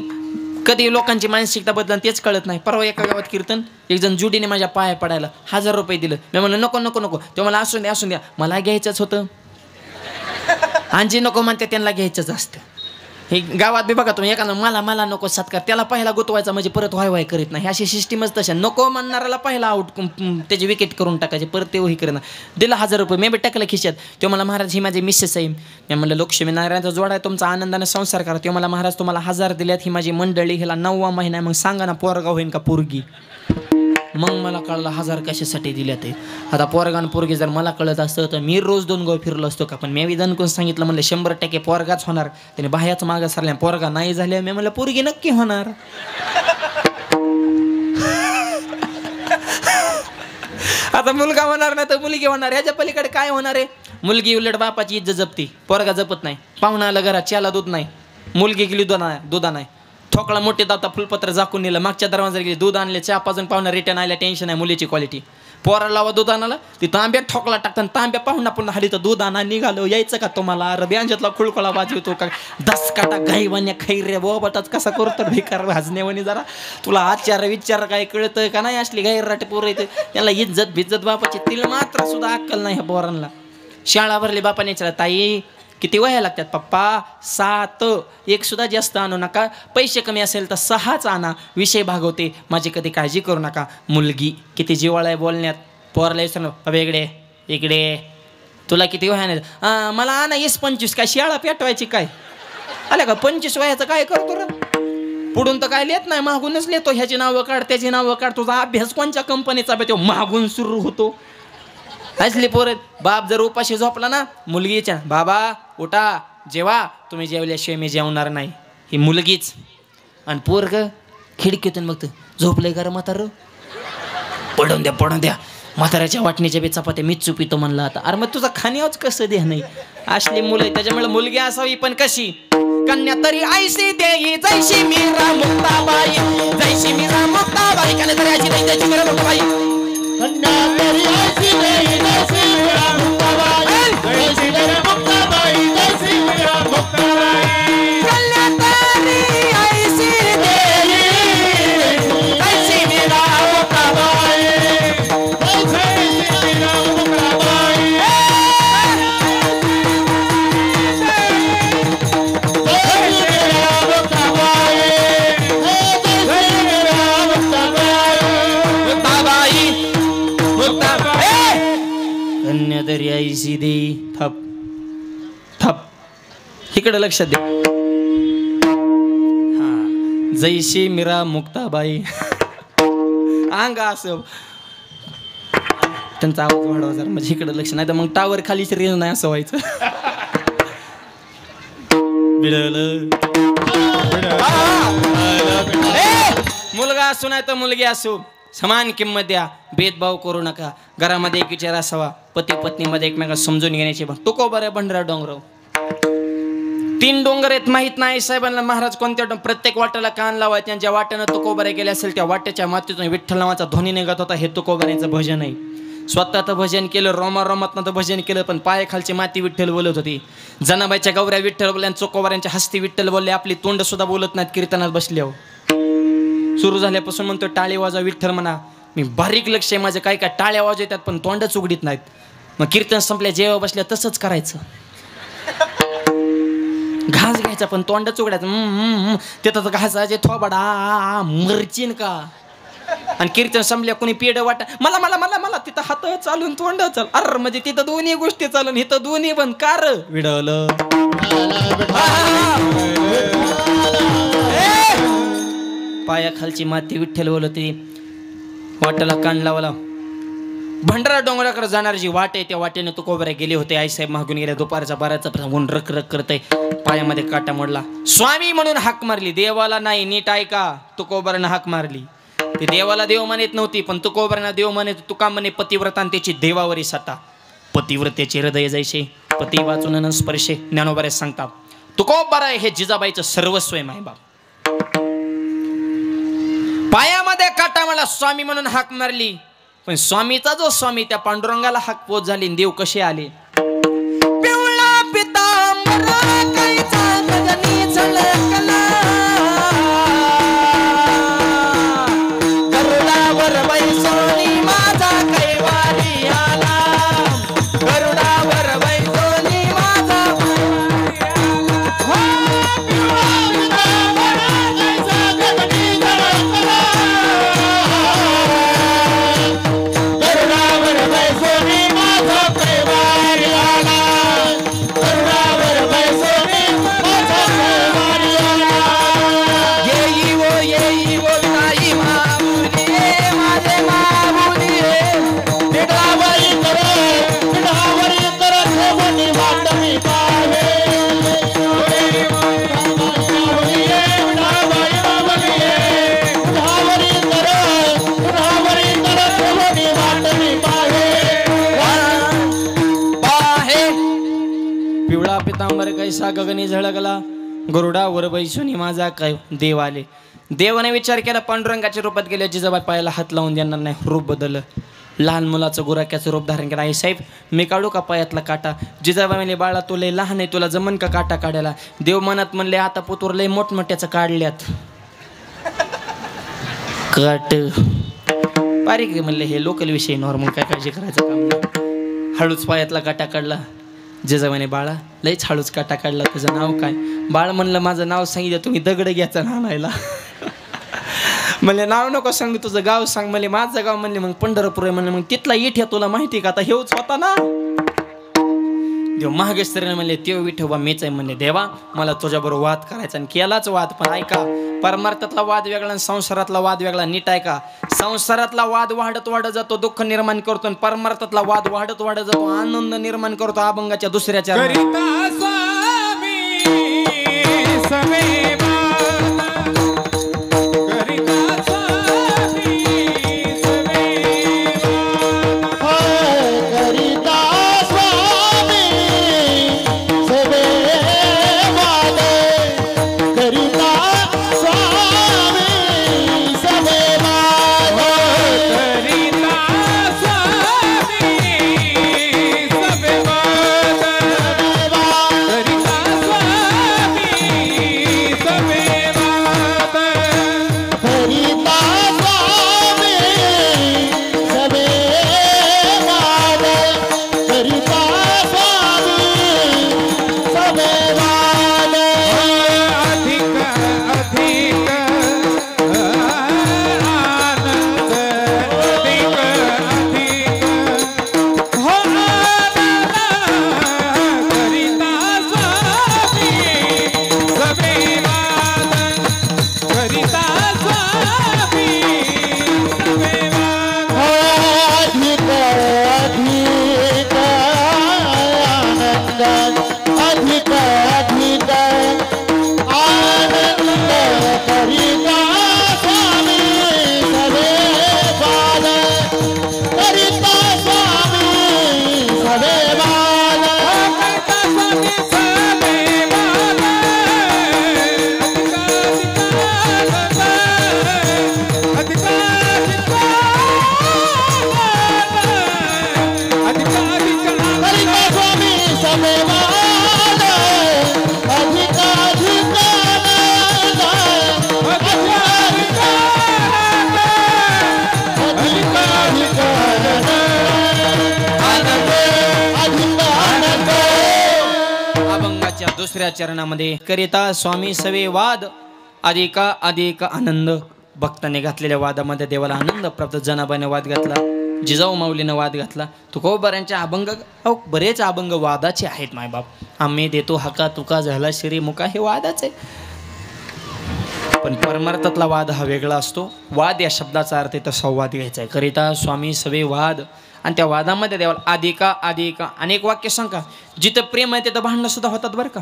S1: कधी लोकांची मानसिकता बदल तेच कळत नाही परवा एका गावात कीर्तन एक जण जुडीने माझ्या पाया पडायला 1000 रुपये दिलं मी म्हणलं नको ते मला असून द्या मला घ्यायचंच होतं आणजी नको म्हणते त्यांना घ्यायचंच असतं हे गावात बी बघा तुम्ही एखादं मला नको सत्कार त्याला पहिला गुतवायचा म्हणजे परत वाय करीत नाही अशी सिस्टीमच तशा नको म्हणणाऱ्याला पहिला आउट त्याची विकेट करून टाकायचे परत ते हे करेना दिला 1000 रुपये मी बी टाकलं खिशात तो मला महाराज ही माझी मिसेस आहे मी म्हणलं लक्ष्मी नारायणचा जोड आहे तुमचा आनंदाने संसार करा तो मला महाराज तुम्हाला 1000 दिल्यात ही माझी मंडळी हिला 9वा महिना आहे मग सांगा ना पोरगा होईन का पोरगी मग मला कळलं 1000 कशासाठी दिल्यात ते आता पोरगान पोरगी जर मला कळत असतं तर मी रोज 2 गाव फिरलो असतो का पण मी विधान कोण सांगितलं म्हणलं 100% पोरगाच होणार त्याने बाह्याच मागं सरल्या पोरगा नाही झाल्या मी म्हणलं पोरगी नक्की होणार आता मुलगा होणार नाही तर मुलगी होणार ह्याच्या पलीकडे काय होणार आहे मुलगी उलट बापाची इज्जत जपती पोरगा जपत नाही पाहुणा आला घरात चहाला दूध नाही मुलगी गेली दुधा नाही ठोकळा मोठे दाता फुलपत्र झाकून नेलं मागच्या दरवाजाला गेली दूध आणले चहा पाजून पाहुणा रिटर्न आल्या टेन्शन आहे मुलीची क्वालिटी पोरा लावा दूध आणाला ती तांब्यात ठोकला टाकताना तांब्या पाहुणा पुन्हा हली तर दूध आणा निघालो यायचं का तुम्हाला रब्यांच्यातला खुळखोळा वाजवतो का दसकाटा गाईवान्या खैरे बोबाटाच कसा करतो भिकार भाजण्यावानी जरा तुला आचार विचार काय कळतं का नाही असली गाईराटे पोरं येते त्याला इज्जत बापाची तिला मात्र सुद्धा अक्कल नाही ह्या पोरांना शाळा भरली बापाने विचारलं ताई किती वह्या लागतात पप्पा 7 एक सुद्धा जास्त आणू नका पैसे कमी असेल तर 6च आणा विषय भागवते माझी कधी काळजी करू नका मुलगी किती जिवाळा आहे बोलण्यात पोरला विचारलं अबे इकडे तुला किती वह्या नाही मला आणा 25 काय शाळा पेटवायची काय आल्या का 25 वह्याचं काय करतो रे पुढून तर काय लिहित नाही मागूनच लिहितो ह्याची नावं काढ त्याची नावं काढ तुझा अभ्यास कोणत्या कंपनीचा तो मागून सुरू होतो असली पोरं बाप जर उपाशी झोपला ना मुलगीच्या बाबा उठा जेवा तुम्ही जेवल्याशिवाय मी जेवणार नाही ही मुलगीच. आणि पोरग खिडकीतून बघतं झोपलंय का रे म्हातारं पडून द्या म्हाताऱ्याच्या वाटणीच्या बी चपात्या मीच चुपितो म्हणला आता. अरे मग तुझा खाण्यावच कसं दे नाही असली मुलं त्याच्यामुळे मुलगी असावी पण कशी कन्या तरी आईशी देई जैशी मीरा मुक्ताबाई जैशी मीरा मुक्ताबाई कन्या तरी आईशी देई जैशी मीरा मुक्ताबाई
S2: कन्या तरी आईशी देई जैसी मीरा मुक्ताबाई जैसी मीरा मुक्ताबाई जैसी मीरा मुक्ताबाई
S1: कन्या तरी आईशी देई जैशी मीरा मुक्ताबाई
S2: जैसी मीरा मुक्ताबाई
S1: कन्यातरी आईशी देई थप थप इकडे लक्षात दे. हा जैशी मीरा मुक्ताबाई अंगा असं त्यांचा आवाज वाढवा जरा म्हणजे इकडे लक्ष नाही तर मग टावर खालीच रेंज नाही असं व्हायचं. बिडलं मुलगा असो नाही तर मुलगी असो समान किंमत द्या भेदभाव करू नका. घरामध्ये एक विचार असावा पती पत्नीमध्ये एकमेकांना समजून घेण्याची. तुकोबर आहे भंडारा डोंगराव 3 डोंगर आहेत माहित नाही साहेबांना महाराज कोणत्या प्रत्येक वाट्याला कान लावाय त्यांच्या वाट्यानं तुकोबरे गेले असेल त्या वाट्याच्या मातीतून विठ्ठल नावाचा ध्वनी निघत होता. हे तुकोबऱ्याचं भजन आहे. स्वतः तर भजन केलं रोमारोमातनं तर भजन केलं पण पायाखालची माती विठ्ठल बोलत होती. जनाबाईच्या गौऱ्या विठ्ठल बोलल्या तुकोबऱ्यांच्या हस्ती विठ्ठल बोलले. आपली तोंड सुद्धा बोलत नाहीत कीर्तनात बसले हो. सुरू झाल्यापासून म्हणतो टाळी वाजवा विठ्ठल म्हणा. मी बारीक लक्ष आहे माझं काय काय टाळ्या वाजवतात पण तोंडच उघडीत नाहीत. मग कीर्तन संपल्या जेव्हा बसल्या तसंच करायचं. घास घ्यायचा पण तोंडच उघडायचं. तिथं घासाचे थोबाडा मरचीन का. आणि कीर्तन संपल्या कोणी पेड वाटा मला मला मला मला तिथं हात चालून तोंड चाल. अरे म्हणजे तिथं दोन्ही गोष्टी चालून इथं दोन्ही पण कार विडवलं. पायाखालची माती विठ्ठल बोलती. वाट्याला कान लावला. भंडारा डोंगराकडे जाणार जी वाट आहे त्या वाटेने तुकोबरे गेले होते. आईसाहेब मागून गेले. दुपारचा 12चा ऊन रक रक करतय. पायामध्ये काटा मोडला. स्वामी म्हणून हाक मारली. देवाला नाही नीट ऐका तुकोबरानं हाक मारली. ती देवाला देव मानत नव्हती पण तुकोबरांना देव मानत. तुका म्हणे पतिव्रता त्याची देवावरी सत्ता. पतिव्रतेचे हृदय जैसे पती वाचून न स्पर्शे. ज्ञानोबा सांगतात तुकोबरा हे जिजाबाईचं सर्वस्व आहे मायबाप. पायामध्ये काटा मला स्वामी म्हणून हाक मारली पण स्वामीचा जो स्वामी त्या पांडुरंगाला हाक पोच झाली. देव कसे आले. पिवळा पितांबर काहीचा गगनी झळकला. गरुडावर बैसोनी माझा कैवारी आला. गरुडावर बैसोनी माझा कैसा गगनी झळकला. गरुडावर बैसुनी माझा काय देव आले. देवाने विचार केला पांडुरंगाच्या रूपात गेले. जिजाबाई पायाला हात लावून देणार नाही. रूप बदललं. लहान मुलाचं गुराक्याचं रूप धारण केलं. आई साहेब मी काढू का पायातला काटा. जिजाबाई म्हणले बाळा तू लय लहान आहे तुला जमन का काटा काढायला. देव मनात म्हणले आता पोतवर लय मोठमोठ्याचं काढल्यात काट. बारीक म्हणले हे लोकल विषय नॉर्मल काय काळजी करायचं काम नाही. हळूच पायातला काटा काढला. जिजाबाईने बाळा लयच हळूच काटा काढला. तुझं नाव काय. बाळ म्हणलं माझं नाव सांगितलं तुम्ही दगड घ्यायचं नाणायला. म्हणले नाव नको सांग तुझं गाव सांग. म्हणले माझं गाव. म्हणले मग पंढरपूर आहे. म्हणले मग तिथला इठ्या तुला माहिती का. आता हेच होता ना. देव महागेश्वरीने म्हणले तेव विठोबा मीच आहे म्हणले देवा मला तुझ्याबरोबर वाद करायचा आणि केलाच वाद. पण ऐका परमार्थातला वाद वेगळा आणि संसारातला वाद वेगळा. नीट ऐका संसारातला वाद वाढत जातो दुःख निर्माण करतो आणि परमार्थातला वाद वाढत जातो आनंद निर्माण करतो. अभंगाच्या दुसऱ्या चरणात
S3: करिता स्वामी सवे
S1: दुसऱ्या चरणामध्ये करिता स्वामी सवे वाद अधिका आनंद. भक्ताने घातलेल्या वादामध्ये देवाला आनंद प्राप्त. जनाबाईने वाद घातला, जिजाऊ माऊलीनं वाद घातला, तुकोबारांचे अभंग बरेच अभंग वादाचे आहेत. मायबाप आम्ही देतो हका तुका झाला श्री मुका हे वादाचे. पण परमार्थातला वाद हा वेगळा असतो. वाद या शब्दाचा अर्थ इथं संवाद घ्यायचा आहे. करिता स्वामी सवे वाद आणि त्या वादामध्ये देवाला अधिका अनेक वाक्य सांगा. जिथं प्रेम आहे तिथं भांडणं सुद्धा होतात बरं का.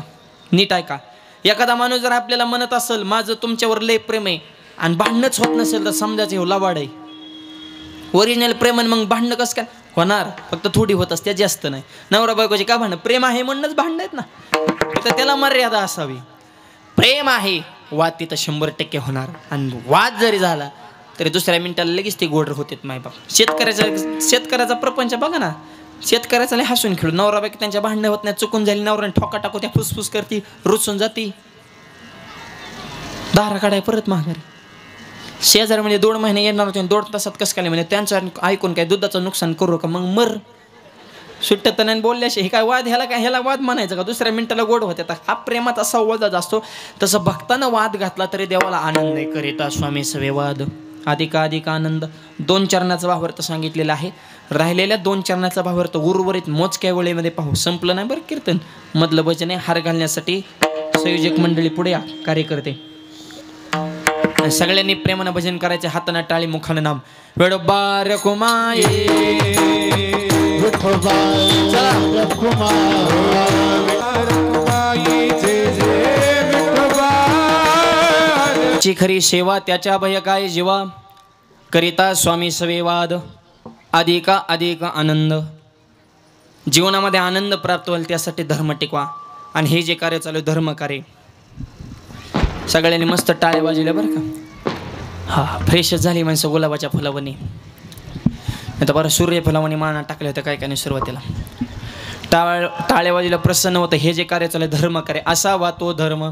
S1: नीट ऐका. एखादा माणूस जर आपल्याला म्हणत असेल माझं तुमच्यावर लय प्रेम आहे आणि भांडणंच होत नसेल तर समजायचं हे लबाड आहे. ओरिजिनल प्रेम आणि मग भांडणं कसं काय होणार. फक्त थोडी होत असते जास्त नाही. नवरा बायकोची का भांडणं प्रेम आहे म्हणूनच भांडणं आहेत ना. तर त्याला मर्यादा असावी. प्रेम आहे वाद तिथं 100% होणार. आणि वाद जरी झाला तरी दुसऱ्या मिनिटाला लगेच ते गोड होतात मायबाप. शेतकऱ्याचा प्रपंच बघा ना. शेतकऱ्याचा लय हसून खेळू. नवरा बायको त्यांच्या भांडणं होत नाही. चुकून झाली नवऱ्याने ठोका टाकू त्या फुसफुस करती रुसून जाती दारा काढाय परत महागारी. शेजारी म्हणजे 2 महिने येणार होते 2 तासात कसं काय म्हणजे त्यांचं ऐकून काय दुधाचं नुकसान करू का मग मर. सुट्ट्या तनाने बोलल्याशी हे काय वाद ह्याला वाद म्हणायचं का. दुसऱ्या मिनिटाला गोड होते. हा प्रेमाचा संवाद असतो. तसं भक्तानं वाद घातला तरी देवाला आनंद आहे. करिता स्वामी सवे वाद अधिका आनंद. 2 चरणाचा भावार्थ सांगितलेला आहे. राहिलेल्या 2 चरणाचा भावार्थ उर्वरित मोजक्या वेळेमध्ये पाहू. संपलं नाही बरं कीर्तन. मधलं भजन आहे. हार घालण्यासाठी संयोजक मंडळी पुढे या कार्यकर्ते. सगळ्यांनी प्रेमानं भजन करायचे. हाताना टाळी मुखानं नाम वेडोबा रखुमाई ची खरी सेवा त्याच्या भय काय जीवा. करिता स्वामी सवे वाद अधिका आनंद. जीवनामध्ये आनंद प्राप्त होईल त्यासाठी धर्म टिकवा. आणि हे जे कार्य चालू धर्म कार्य सगळ्यांनी मस्त टाळ्या वाजवल्या बरं का. हा फ्रेशच झाली माणसं गुलाबाच्या फुलावणी. आता बरं सूर्यफुलावणी माना टाकले होते काय काय सुरुवातीला. टाळ्या वाजवल्या प्रसन्न होतं. हे जे कार्य चालू धर्म कार्य असावा तो धर्म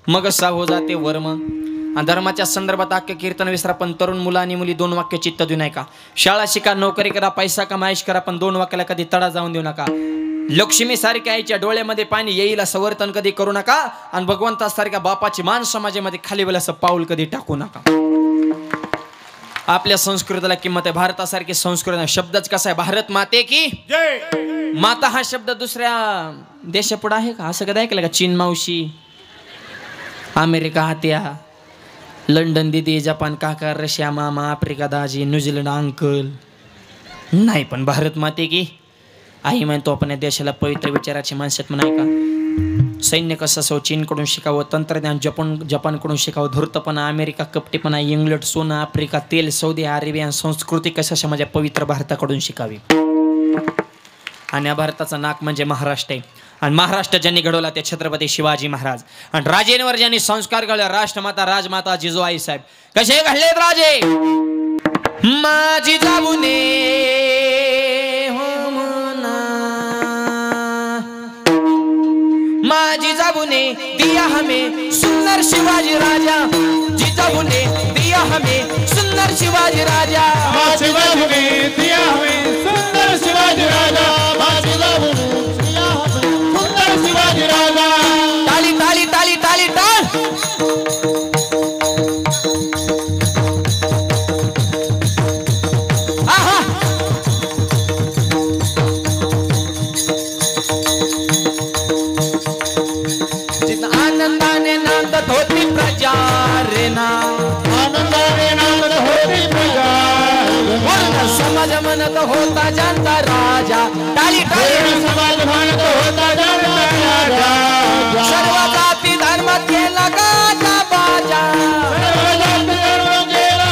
S1: मग साहो जाते वर्म. आणि धर्माच्या संदर्भात अख्खे कीर्तन विसरा. पण तरुण मुलं आणि मुली 2 वाक्य चित्त देऊ नका. शाळा शिका नोकरी करा पैसा कमा ऐश करा पण 2 वाक्याला कधी तडा जाऊन देऊ नका. लक्ष्मी सारख्या आईच्या डोळ्यामध्ये पाणी येईल असं वर्तन कधी करू नका. आणि भगवंतासारख्या बापाची मान समाजामध्ये खाली वेळ असं पाऊल कधी टाकू नका. आपल्या संस्कृतीला किंमत आहे. भारतासारखी संस्कृती शब्दच कसा आहे, भारत माते की
S3: जय.
S1: माता हा शब्द दुसऱ्या देशापुढे आहे का? असं कधी ऐकलं का? चीन मावशी, अमेरिका हात्या, लंडन दिदी, जपान काका, रशिया मामा, आफ्रिका दाजी, न्यूझीलंड अंकल नाही. पण भारत माते की आई म्हणतो आपण या देशाला पवित्र विचाराची माणसात म्हणाय का? सैन्य कसं असावं चीनकडून शिकावं, तंत्रज्ञान जपानकडून शिकावं, धूर्तपणा अमेरिका कपटीपणा, इंग्लंड सोनं, आफ्रिका तेल, सौदी अरेबिया संस्कृती कशा माझ्या पवित्र भारताकडून शिकावी. आणि या भारताचं नाक म्हणजे महाराष्ट्र आहे. आणि महाराष्ट्र ज्यांनी घडवला ते छत्रपती शिवाजी महाराज. आणि राजेंवर ज्यांनी संस्कार घडले राष्ट्रमाता राजमाता जिजूआई साहेब. कसे घडलेत राजे? माझी जाऊने हो मना, माझी जाऊने दिया हमें सुंदर शिवाजी राजा, जिजाऊने दिया हमें सुंदर शिवाजी राजा,
S2: माझी जाऊने दिया हमें सुंदर शिवाजी राजा, माझी जाऊने दिया हमें सुंदर शिवाजी राजा.
S1: ताली ताली ताली ताली टाळ. आहा जिथं आनंदाने नांदत होती प्रजा रे ना,
S2: आनंदाने नांदत होती प्रजा,
S1: पूर्ण समाज म्हणत होता जनता राजा. टाळी टाळी.
S2: समाज म्हणत होता जनता राजा,
S1: सर्व जाती धर्म केला गाजा बाजा,
S2: सर्व जाती धर्म केला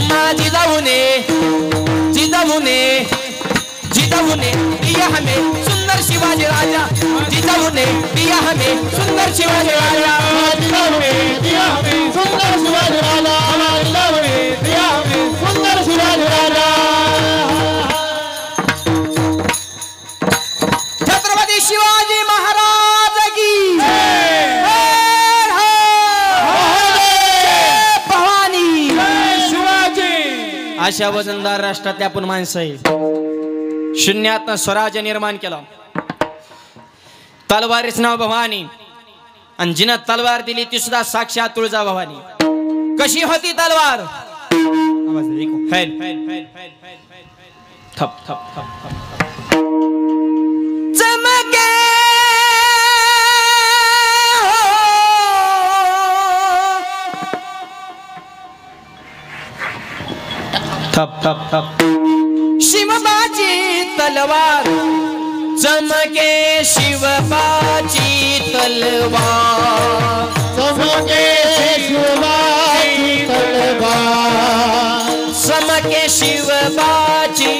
S1: माझी जाऊने जिजाऊने जिजाऊने दिया हमें सुंदर शिवाजी राजा, जिजाऊने दिया हमें सुंदर शिवाजी राजा,
S2: माझी जाऊने दिया हमें सुंदर शिवाजी राजा, माझी जाऊने दिया हमें सुंदर शिवाजी राजा.
S1: छत्रपती शिवाजी महाराज की भवानी.
S3: जय शिवाजी.
S1: अशा वजनदार राष्ट्रातले आपण माणसं आहे. शून्यातनं स्वराज्य निर्माण केला. तलवारीच नाव भवानी. आणि जिनं तलवार दिली ती सुद्धा साक्षात तुळजा भवानी. कशी होती तलवार? थप थप थप थप चमके थप थप थप. शिवबाची तलवार चमके, शिवबाची तलवार
S2: चमके शिवाजी तलवार,
S1: चमके शिवबाची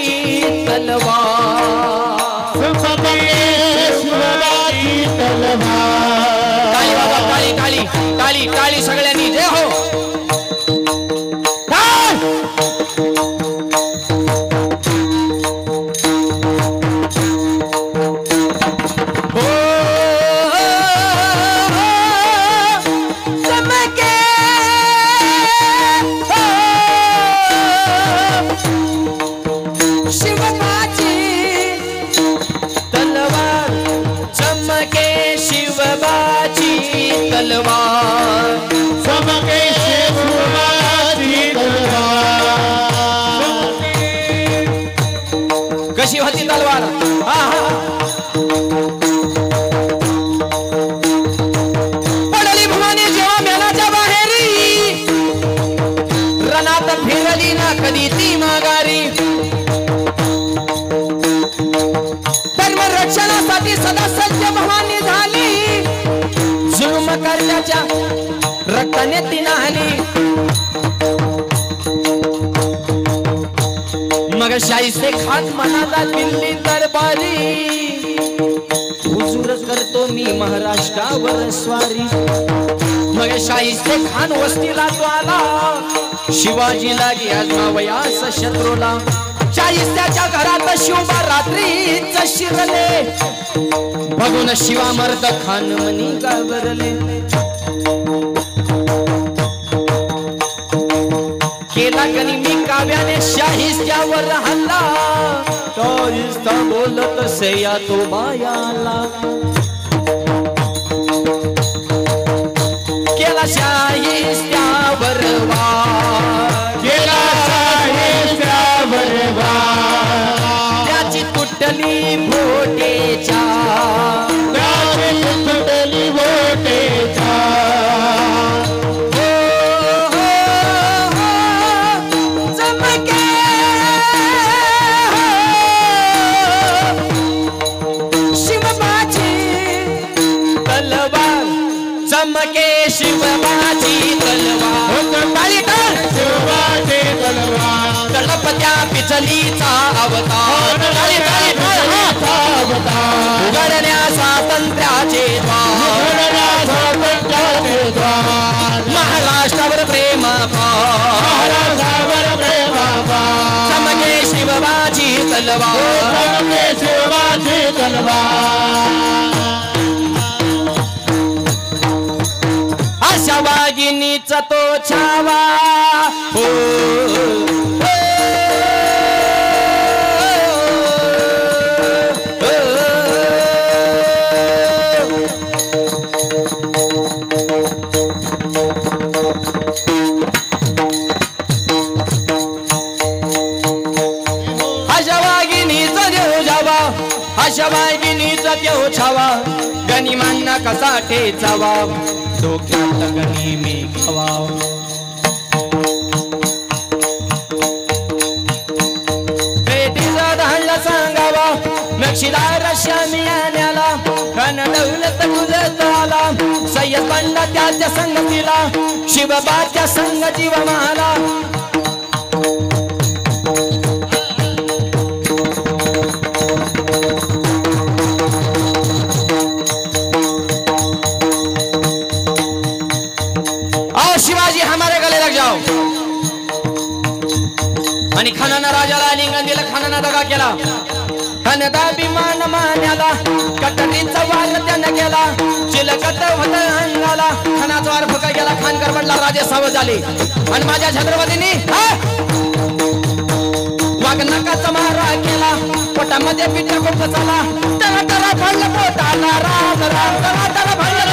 S1: तलवार.
S2: चमके शिवाजी तलवार.
S1: टाळी बाबा टाळी टाळी टाळी टाळी सगळ्यांनी जय हो. तलवार
S2: चमके शिवाजी तलवार.
S1: कशी होती तलवार? पडली भवानी जेव्हा मेलाच्या बाहेरी, रणात फिरली ना कधी ती माघारी. धर्म रक्षणासाठी सदा सज्ज भवानी झाली, जुलूम करण्याच्या रक्ताने ती नाहली. मग शाहीसे खान म्हणाला दिल्ली दरबारी, हुजूर करतो मी महाराष्ट्रावर स्वारी. मग शाहीसे खान वस्तीला तो आला, शिवाजीला आजमावयास शत्रूला. शाहिस्त्याच्या घरात शिवबा रात्रीच शिरले, बघून शिवा मर्द खान मनी घाबरले. केला गणी मी काव्याने शाहिस्त्यावर हल्ला शाहिस्ता बोलत सेया तो बायाला केला शाहिस्त्यावर वार
S2: केला शाहिस्त्यावर वार
S1: त्याची तुटली बोटेच्या
S2: त्याची तुटली बोटेच्या
S1: चमके शिवबाची तलवार ताली तर
S2: शिवबाची तलवार
S1: तळपत्या पिचलीचा अवतार ताली ताली उघडल्या स्वातंत्र्याचे द्वार महाराष्ट्रावर प्रेम
S2: महाराष्ट्रावर प्रेमापार
S1: चमके शिवबाची तलवार
S2: चमके शिवबाची तलवार
S1: अशा वाघिणीचा तो छावा हो अशा वाघिणीचा देव जावा अशा वाघिणीचा देव छावा गनिमांना कसा ठेचावा डोक्यात गणी मी खवाव बेटीचा धाडला सांगावा नक्षीदार श्यामी आण्याला खन दौलत गुलत आला सय्यद पंडा त्याच्या संगतीला शिवबाच्या संग जीव माला शिवाजी हमारे गले लग जाओ आणि खानाना राजाला लिंगण दिलं खानाना दगा केला खानदा विमान मान्याला कटरीचा वार त्यानं केला चिलकत होत अंगाला खानाचा वार फुका गेला खान करमडला राजे सावध झाले आणि माझ्या छत्रपतींनी वाघनकाचा मारा केला पोटामध्ये पिठ्या खूप चाला तरा तरा भरलं पोटाला राम राम तरा तरा भरलं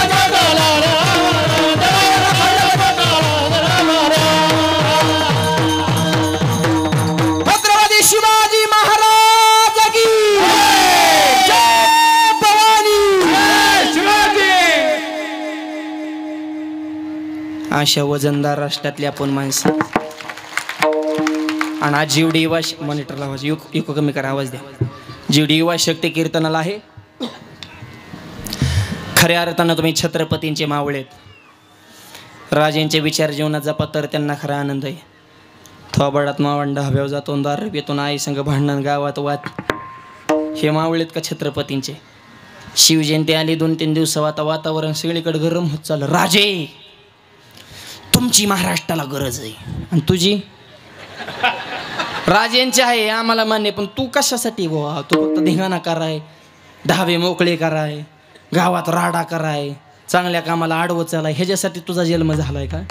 S1: शिवाजी महाराज की जय भवानी
S3: शिवाजी
S1: अशा वजनदार राष्ट्रातली आपण माणसं आणि आज जेवढी युवा मॉनिटरला आवाज इको कमी करा आवाज द्या जेवढी युवा शक्ती कीर्तनाला आहे खऱ्या अर्थानं तुम्ही छत्रपतींचे मावळेत राजेंचे विचार जीवनात जपा तर त्यांना खरा आनंद आहे थोबाडात मावंड हव्याव जातो दार येतो आई संघ भांडण गावात वाद हे मावळेत का छत्रपतींचे शिवजयंती आली 2-3 दिवसात आता वातावरण सगळीकडे गरम होत चाललं राजे तुमची महाराष्ट्राला गरज आहे आणि तुझी राजेंची आहे आम्हाला मान्य पण तू कशासाठी गोवा तू फक्त धिंगाणा कराय दहावे मोकळे कराय गावात राडा कराय चांगल्या कामाला आडवं चालाय ह्याच्यासाठी तुझा जन्म झालाय का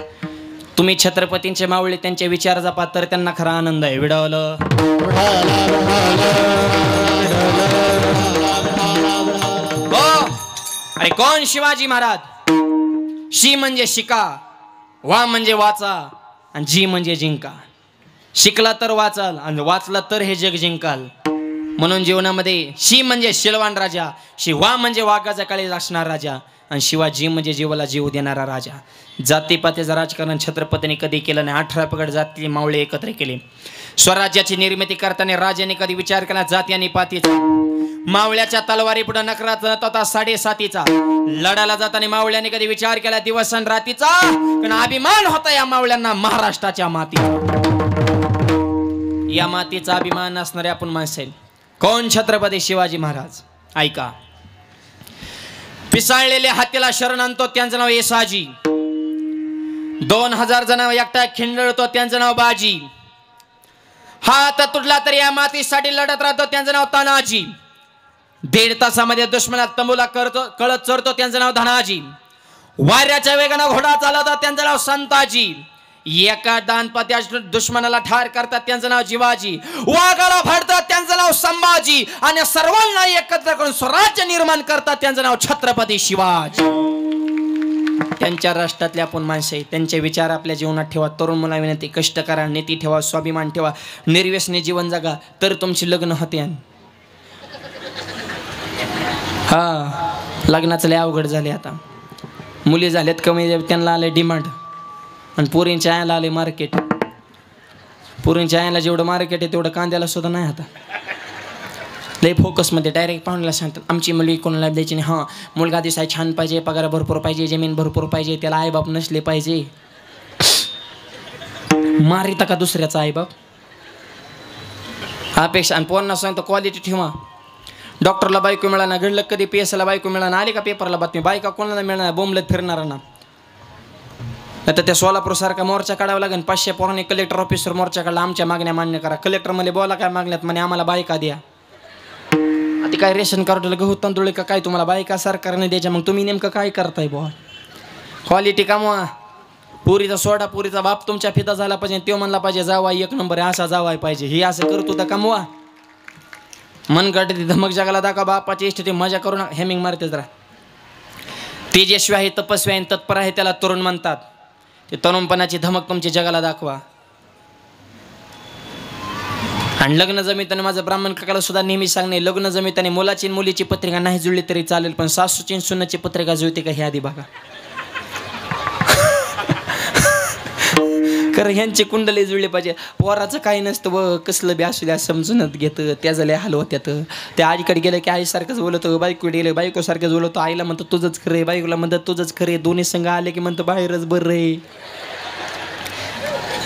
S1: तुम्ही छत्रपतींचे मावळे त्यांचे विचार जपा तर त्यांना खरा आनंद आहे विडावलं अरे कोण शिवाजी महाराज शी म्हणजे शिका वा म्हणजे वाचा आणि जी म्हणजे जिंका शिकला तर वाचाल आणि वाचला तर हे जग जिंकाल म्हणून जीवनामध्ये शी म्हणजे शिलवान राजा शिवा म्हणजे वाघाचा काळी असणार राजा आणि शिवाजी म्हणजे जीवाला जीव देणारा राजा जातीपातीचं राजकारण छत्रपतीने कधी केलं नाही 18 पगड जाती मावळे एकत्र केले स्वराज्याची निर्मिती करताना राजाने कधी विचार केला जाती आणि पातीचा मावळ्याच्या तलवारी पुढे नकराचा होता 7.5 लढायला जाताना मावळ्याने कधी विचार केला दिवस आणि रात्रीचा पण अभिमान होता या मावळ्यांना महाराष्ट्राच्या माती या मातीचा अभिमान असणारे आपण माणसं आहे कोण छत्रपती शिवाजी महाराज ऐका पिसाळलेल्या हत्तीला शरण आणतो त्यांचं नाव येसाजी 2000 जण एकटा खिंडळतो त्यांचं नाव बाजी हात तुटला तरी या मातीसाठी लढत राहतो त्यांचं नाव तानाजी 1.5 तासामध्ये दुश्मनात तंबूला कळत चरतो त्यांचं नाव धनाजी वाऱ्याच्या वेगानं घोडा चालवतो त्यांचं नाव संताजी एका दानपात्या दुश्मनाला ठार करतात त्यांचं नाव जिवाजी, वाघाला फाडतात त्यांचं नाव संभाजी, आणि सर्वांना एकत्र करून स्वराज्य निर्माण करतात त्यांचं नाव छत्रपती शिवाजी. त्यांच्या राष्ट्रातले आपण माणसं आहे, त्यांचे विचार आपल्या जीवनात ठेवा. तरुण मुला विनंती, कष्ट करा, नीती ठेवा, स्वाभिमान ठेवा, निर्व्यसनी जीवन जगा, तर तुमची लग्न होते. हा, लग्नाचं लय अवघड झाले आता. मुली झाल्यात कमी, त्यांना आले डिमांड, आणि पोरींच्या आयाला आले मार्केट. पोरींच्या आयाला जेवढं मार्केट आहे तेवढं कांद्याला सुद्धा नाही. आता लय फोकसमध्ये डायरेक्ट पाहुण्याला सांगतात आमची मुलगी कोणाला द्यायची नाही. हां, मुलगा दिसाय छान पाहिजे, पगार भरपूर पाहिजे, जमीन भरपूर पाहिजे, त्याला आईबाप नसले पाहिजे. मारिता का दुसऱ्याचा आईबाप अपेक्षा. आणि पोरांना सांगतो क्वालिटी ठेवा. डॉक्टरला बायको मिळाना, घडलं कधी PSला बायको मिळाना, आली का पेपरला बातमी बायका कोणाला मिळणार, बोंबलत फिरणार ना. आता त्या सोलापूरसारखा मोर्चा काढावा लागेल. 500 पोरांनी कलेक्टर ऑफिसवर मोर्चा काढला, आमच्या मागण्या मान्य करा. कलेक्टर मध्ये बोला काय मागण्यात, म्हणे आम्हाला बायका द्या. आता काय रेशन कार्डला गहू तांदूळ का काय तुम्हाला बायका सरकारने द्यायच्या, मग तुम्ही नेमकं काय करताय बुवा. क्वालिटी कमवा. पुरीचा सोडा, पुरीचा बाप तुमच्या फिदा झाला पाहिजे, तो म्हणला पाहिजे जावा एक नंबर आहे, असा जावाय पाहिजे. हे असं करतो तर कमवा. मनगट धमक जगाला दाखवा, बापाची इष्ट ते मजा करू नका. हेमिंग मारते जरा. तेजस्वी आहे, तपस्वी आहे, तत्पर आहे, त्याला तरुण म्हणतात. ते तरुणपणाची धमक तुमची जगाला दाखवा. आणि लग्न जमिताने माझं ब्राह्मण काकाला सुद्धा नेहमी सांगणे, लग्न जमिताने मुलाची मुलीची पत्रिका नाही जुळली तरी चालेल, पण सासूची सुनाची पत्रिका जुळते का हे आधी बघा. खरं ह्यांची कुंडली जुळली पाहिजे. पोराचं काही नसतं व कसलं बी असू द्या समजूनच घेतं, त्याचं लय हाल होत्यात. त्या आईकडे गेलं की आईसारखंच बोलतो, बायकोकडे गेलं बायकोसारखंच बोलतो. आईला म्हणतो तुझंच खरे, बायकोला म्हणतात तुझंच खरे. दोन्ही संघ आले की म्हणतं बाहेरच बरं रे.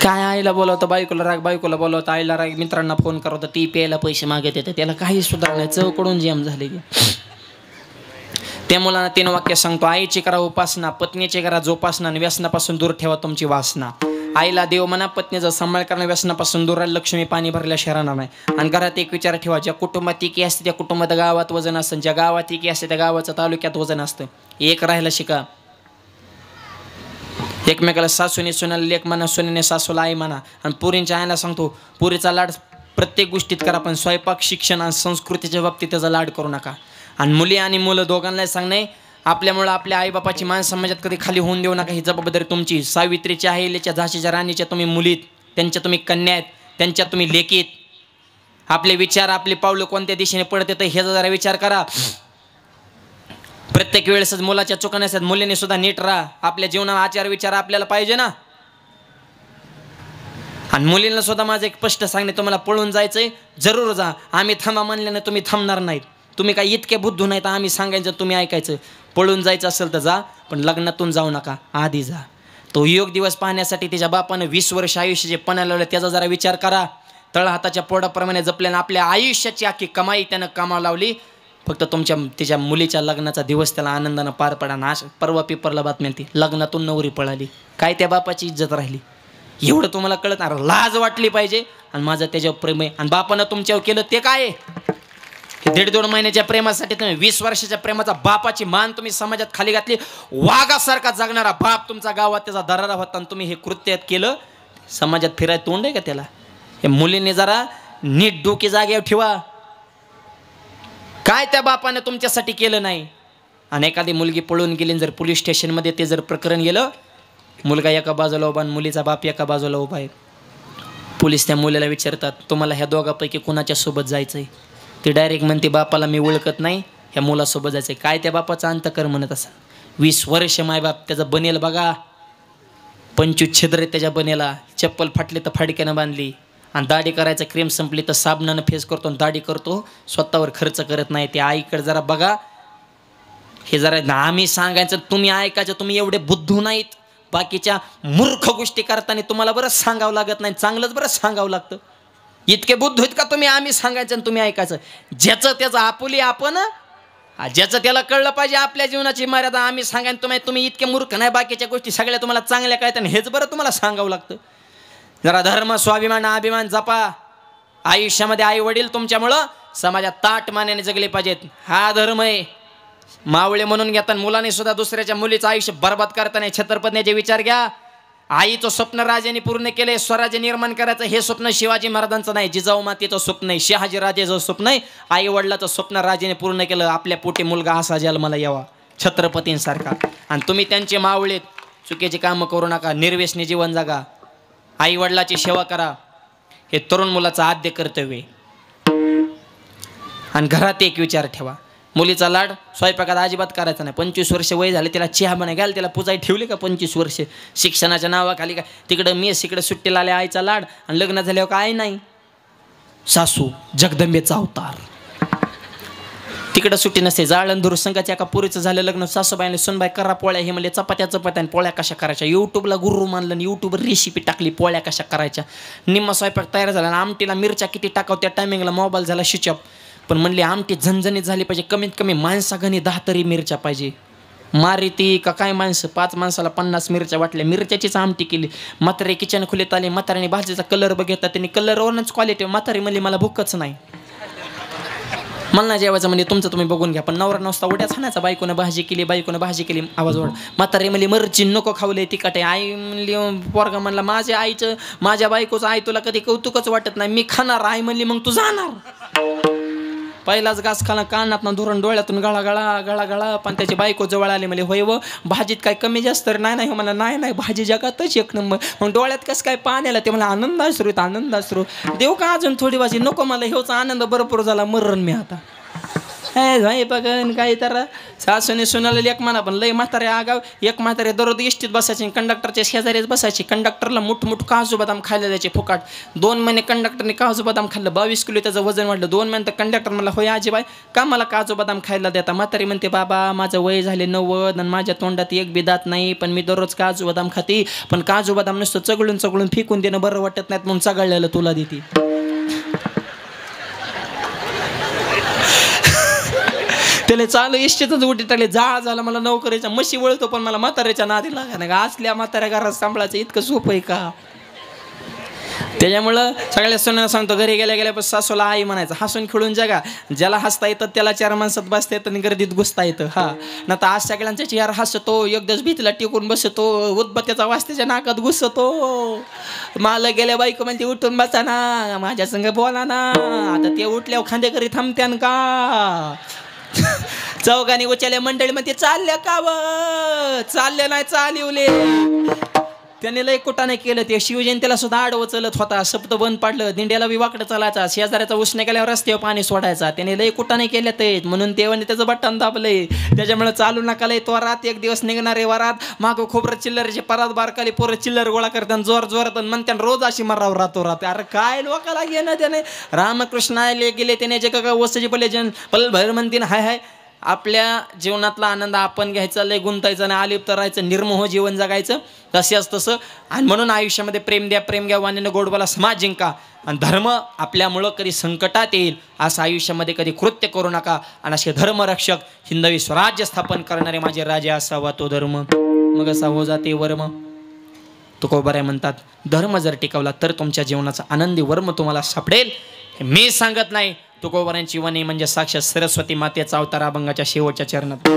S1: काय आईला बोलावतं बायकोला राग, बायकोला बोलावतं आईला राग, मित्रांना फोन करवतं, ती प्यायला पैसे मागत येते, त्याला काही सुधार नाही. चौकडून जेम झाले की त्या मुलांना 3 वाक्य सांगतो. आईची करा उपासना, पत्नीची करा जोपासना, आणि व्यसनापासून दूर ठेवा तुमची वासना. आईला देव म्हणा, पत्नीचा सांभाळ करणं, व्यसनापासून दूर राहिलं लक्ष्मी पाणी भरल्या शहरांना नाही. आणि घरात एक विचार ठेवा, ज्या कुटुंबात एकी असते त्या कुटुंबात गावात वजन असतं, ज्या गावात एकी असते त्या गावाचं तालुक्यात वजन असतं. एक राहायला शिका. एकमेकाला सासूने सुनाला लेक म्हणा, सुनेने सासूला आई म्हणा. आणि पुरींच्या आईला सांगतो, पुरीचा लाड प्रत्येक गोष्टीत करा, पण स्वयंपाक, शिक्षण आणि संस्कृतीच्या बाबतीत त्याचा लाड करू नका. आणि मुली आणि मुलं दोघांनाही सांगणे, आपल्यामुळं आपल्या आईबापाची मान समाजात कधी खाली होऊन देऊ नका. ही जबाबदारी तुमची. सावित्रीच्या, अहिल्याच्या, झाशीच्या राणीच्या तुम्ही मुलीत, त्यांच्या तुम्ही कन्या आहेत, त्यांच्या तुम्ही लेकीत. आपले विचार, आपले पावलं कोणत्या दिशेने पडत येतं ह्याचा जरा विचार करा. प्रत्येक वेळेसच मुलाच्या चुका नसतात, मुलीने सुद्धा नीट राहा. आपल्या जीवनात आचार विचार आपल्याला पाहिजे ना. आणि मुलींना सुद्धा माझं एक स्पष्ट सांगणे, तुम्हाला पळून जायचंय जरूर जा. आम्ही थांबा म्हणल्याने तुम्ही थांबणार नाहीत. तुम्ही काय इतके बुद्धू नाहीत, आम्ही सांगायचं तुम्ही ऐकायचं. पळून जायचं असेल तर जा, पण लग्नातून जाऊ नका, आधी जा. तो योग दिवस पाहण्यासाठी त्याच्या बापानं 20 वर्ष आयुष्य जे पणाला लावलं त्याचा जरा विचार करा. तळहाताच्या पोटाप्रमाणे जपल्यानं आपल्या आयुष्याची आखी कमाई त्यानं कामाला लावली. फक्त तिच्या मुलीच्या लग्नाचा दिवस त्याला आनंदानं पार पडा ना. परवा पेपरला बातमी आली, लग्नातून नवरी पळाली. काय त्या बापाची इज्जत राहिली? एवढं तुम्हाला कळत, लाज वाटली पाहिजे. आणि माझं त्याच्यावर प्रेम आहे, आणि बापानं तुमच्यावर केलं ते काय आहे? 1.5-2 महिन्याच्या प्रेमासाठी तुम्ही 20 वर्षाच्या प्रेमाचा बापाची मान तुम्ही समाजात खाली घातली. वाघासारखा जगणारा बाप तुमचा गावात त्याचा दरारा होता, आणि तुम्ही हे कृत्य केलं. समाजात फिरायला तोंड आहे का त्याला? हे मुलींनी जरा नीट डोकी जागेवर ठेवा. काय त्या बापाने तुमच्यासाठी केलं नाही? आणि एखादी मुलगी पळून गेली, जर पोलीस स्टेशनमध्ये ते जर प्रकरण गेलं, मुलगा एका बाजूला उभा आणि मुलीचा बाप एका बाजूला उभा आहे. पोलीस त्या मुलीला विचारतात, तुम्हाला ह्या दोघांपैकी कोणाच्या सोबत जायचंय? ते डायरेक्ट म्हणते, बापाला मी ओळखत नाही, ह्या मुलासोबत जायचंय. काय त्या बापाचा अंतकर म्हणत असा? 20 वर्ष मायबाप त्याचा बनेल बघा, 25 छिद्र त्याच्या बनेला. चप्पल फाटली तर फाडक्यानं बांधली, आणि दाढी करायचं क्रीम संपली तर साबणानं फेस करतो आणि दाढी करतो, स्वतःवर खर्च करत नाही. ते आईकडे जरा बघा. हे जरा आम्ही सांगायचं तुम्ही ऐकायचं. तुम्ही एवढे बुद्धू नाहीत. बाकीच्या मूर्ख गोष्टी करताना तुम्हाला बरंच सांगावं लागत नाही, चांगलंच बरंच सांगावं लागतं. इतके बुद्ध आहेत का तुम्ही? आम्ही सांगायचं आणि तुम्ही ऐकायचं. ज्याचं त्याचं आपुली आपण, ज्याचं त्याला कळलं पाहिजे आपल्या जीवनाची मर्यादा. आम्ही सांगायचं तुम्ही इतके मूर्ख नाही. बाकीच्या गोष्टी सगळ्या तुम्हाला चांगल्या कळतात, हेच बरं तुम्हाला सांगावं लागतं. जरा धर्म, स्वाभिमान, अभिमान जपा. आयुष्यामध्ये आई वडील तुमच्यामुळं समाजात ताट मानेने जगले पाहिजेत. हा धर्म आहे. मावळे म्हणून घेताना मुलाने सुद्धा दुसऱ्याच्या मुलीचं आयुष्य बर्बाद करताना छत्रपतीचे विचार घ्या. आईचं स्वप्न राजाने पूर्ण केलंय, स्वराज्य निर्माण करायचं. हे स्वप्न शिवाजी महाराजांचं नाही, जिजाऊ मातेचं स्वप्न आहे, शहाजी राजाचं स्वप्न आहे. आई वडिलाचं स्वप्न राजाने पूर्ण केलं. आपल्या पोटी मुलगा असा जन्माला यावा छत्रपतींसारखा. आणि तुम्ही त्यांचे मावळेत, चुकीची कामं करू नका, निर्व्यसनी जीवन जगा, आई वडिलाची सेवा करा. हे तरुण मुलाचं आद्य कर्तव्य आहे. आणि घरात एक विचार ठेवा, मुलीचा लाड स्वयंपाकात अजिबात करायचा नाही. 25 वर्ष वय झाले, तिला चहा बना घ्याल, तिला पुजाई ठेवली का 25 वर्ष शिक्षणाच्या नावाखाली का? तिकडं मेस, इकडं सुट्टीला आल्या आईचा लाड, आणि लग्न झाल्यावर काय नाही. सासू जगदंबेचा अवतार, तिकडं सुट्टी नसते. जाळंदूर संघाच्या एका पुरीचं झालं लग्न, सासूबाईने सुनबाई करा पोळ्या, हे म्हणले चपात्या आणि पोळ्या कशा करायच्या. यूट्यूबला गुरु मानलं आणि यूट्यूबवर रेसिपी टाकली पोळ्या कशा करायच्या. निम्मा स्वयंपाक तयार झाला आणि आमटीला मिरच्या किती टाकाव, त्या टायमिंगला मोबाईल झाला स्विच ऑफ. पण म्हणली आमटी झणझणीत झाली पाहिजे, कमीत कमी माणसागणी 10 तरी मिरच्या पाहिजे. मारी ती का काय माणसं, 5 माणसाला 50 मिरच्या वाटल्या, मिरच्याचीच आमटी केली. म्हातारे किचन खोलीत आले, म्हाताऱ्याने भाजीचा कलर बघितला, त्यांनी कलरवरच क्वालिटी. म्हातारी म्हणली मला भूकच नाही, मला नाही जेवायचं. म्हणजे तुमचं तुम्ही बघून घ्या. पण नवरा नसता उड्याच हाणायचा, बायकोनं भाजी केली, बायकोनं भाजी केली, आवाज वाढ. म्हातारी म्हणली मरची नको खावले तिखट आहे. आई म्हणली, पोरगा म्हणला माझ्या आईचं, माझ्या बायकोचं आई तुला कधी कौतुकच वाटत नाही, मी खाणार. आई म्हणली मग तू जाणार. पहिलाच घास खाला, कानातनं धोरण, डोळ्यातून गळा गळा गळा गळा. पण त्याची बायको जवळ आली, म्हणजे होय व भाजीत काय कमी जास्त तर नाही. मला नाही भाजी जगातच एक नंबर. मग डोळ्यात कसं काय पाण्याला, ते मला आनंद अश्रू येत, आनंद अश्रू. देऊ का अजून थोडी भाजी, नको मला ह्योचा आनंद भरपूर झाला, मरण मी आता. हे बघन काही तर सासूने सुनाला लेक म्हणा, पण लय म्हातारे आगाव. एक म्हातारे दररोज इष्टीत बसायचे, कंडक्टरच्या शेजारीच बसायची. कंडक्टरला मुठ काजू बदाम खायला द्यायचे फुकाट. 2 महिने कंडक्टरने काजू बदाम खाल्लं, 22 किलो त्याचं वजन वाढलं. 2 महिने तर कंडक्टर म्हणला होय आजीबाई का मला काजू बदाम खायला देता. म्हातारी म्हणते बाबा माझं वय झाले 90 आणि माझ्या तोंडात एक बी दात नाही, पण मी दररोज काजू बदाम खाते. पण काजू बदाम नुसतं चगळून फेकून देणं बरं वाटत नाहीत, म्हणून चगळलेलं तुला देते. त्याला चालू इष्टीतच उठी टाकले, जाळ झाला. मला नोकरीच्या म्हशी वळतो, पण मला म्हाताऱ्याच्या नादी लागा नाही. असल्या म्हाताऱ्या घरात सांभाळायचं इतकं सोपं आहे का? त्याच्यामुळं सगळ्या सुनांना सांगतो, घरी गेल्या पण सासूला आई म्हणायचं. हसून खेळून जगा. ज्याला हसता येतं त्याला 4 माणसात बसता येतं आणि गर्दीत घुसता येतं. हा ना तर आज सगळ्यांचा चेहरा हसतो, एकदाच भीतीला टिकून बसतो, उदबत्त्याचा वास त्याच्या नाकात घुसतो. मला गेल्या बायको म्हणते उठून बसा ना, माझ्या संग बोला ना. आता ते उठल्यावर खांदेकरी थांबत्यान का? चौघांनी उचलल्या मंडळी मध्ये चालल्या का व? चालले नाही, चालवले. त्याने लय कुटाने केलं. ते शिवजयंतीला सुद्धा आडवं चलत होता, सप्त बंद पाडलं, दिंड्याला विवाकडं चालायचा, शेजाऱ्याचा उष्ण केल्यावर रस्त्यावर पाणी सोडायचा. त्याने लय कुटाने केले ते, म्हणून तेव्हा त्याचं बटन दाबलंय. त्याच्यामुळे चालू नका लय तो रात. एक दिवस निघणारे वरात, मागं खोबरं चिल्लरचे परात बारकाली पोरं चिल्लर गोळा करतात, जोरात म्हणतात रोज अशी मराव राहतो राहते. अरे काय लोकाला घेणं त्याने. रामकृष्ण गेले त्याने जे का वस्तूची पलेजन पल भर म्हणतीन हाय हाय. आपल्या जीवनातला आनंद आपण घ्यायचा, लय गुंतायचं नाही, अलिप्त राहायचं, निर्मोह जीवन जगायचं. तसं आणि म्हणून आयुष्यामध्ये प्रेम घ्या, वाणीनं गोड बोला, समाज जिंका. आणि धर्म आपल्यामुळं कधी संकटात येईल असं आयुष्यामध्ये कधी कृत्य करू नका. आणि असे धर्मरक्षक हिंदवी स्वराज्य स्थापन करणारे माझे राजे असावा तो धर्म, मग असा हो जाते वर्म. तुकोबाराय म्हणतात, धर्म जर टिकवला तर तुमच्या जीवनाचा आनंदी वर्म तुम्हाला सापडेल. हे मी सांगत नाही, तुकोबारायांची वाणी म्हणजे साक्षात सरस्वती मातेचा अवतार अभंगाच्या शेवटच्या चरणात.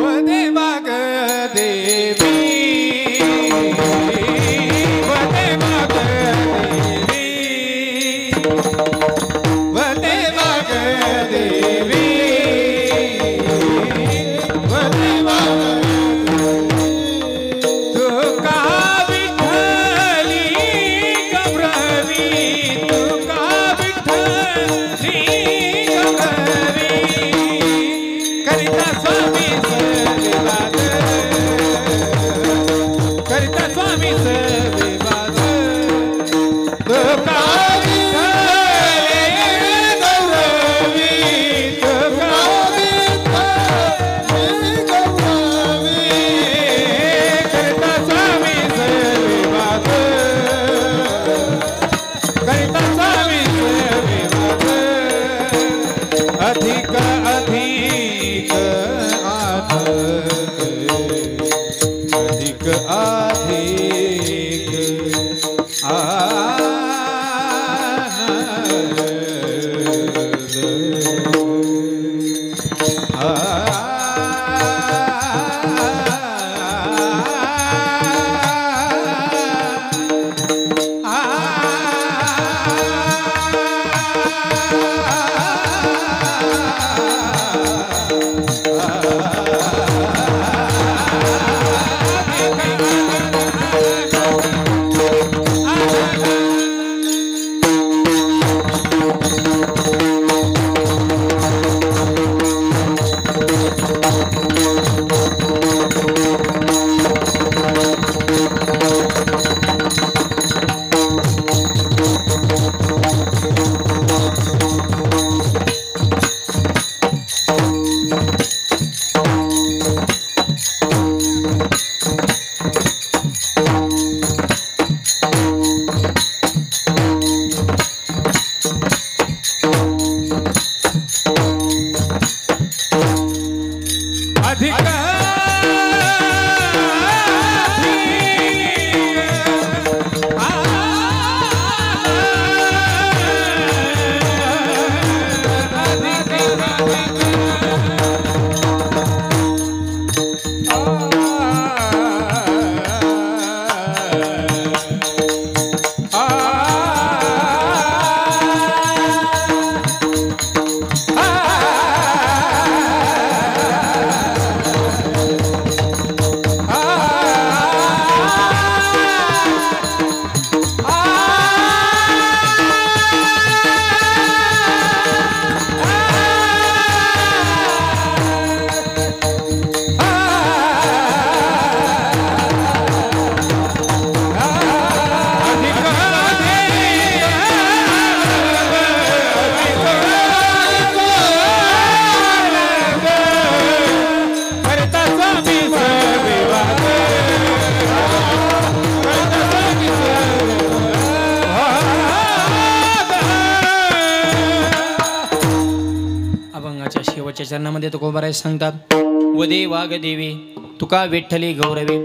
S1: देवाच्या चरणामध्ये तुकोबाराय सांगतात, वदे वाघ देवी तुका विठ्ठली गौरवे,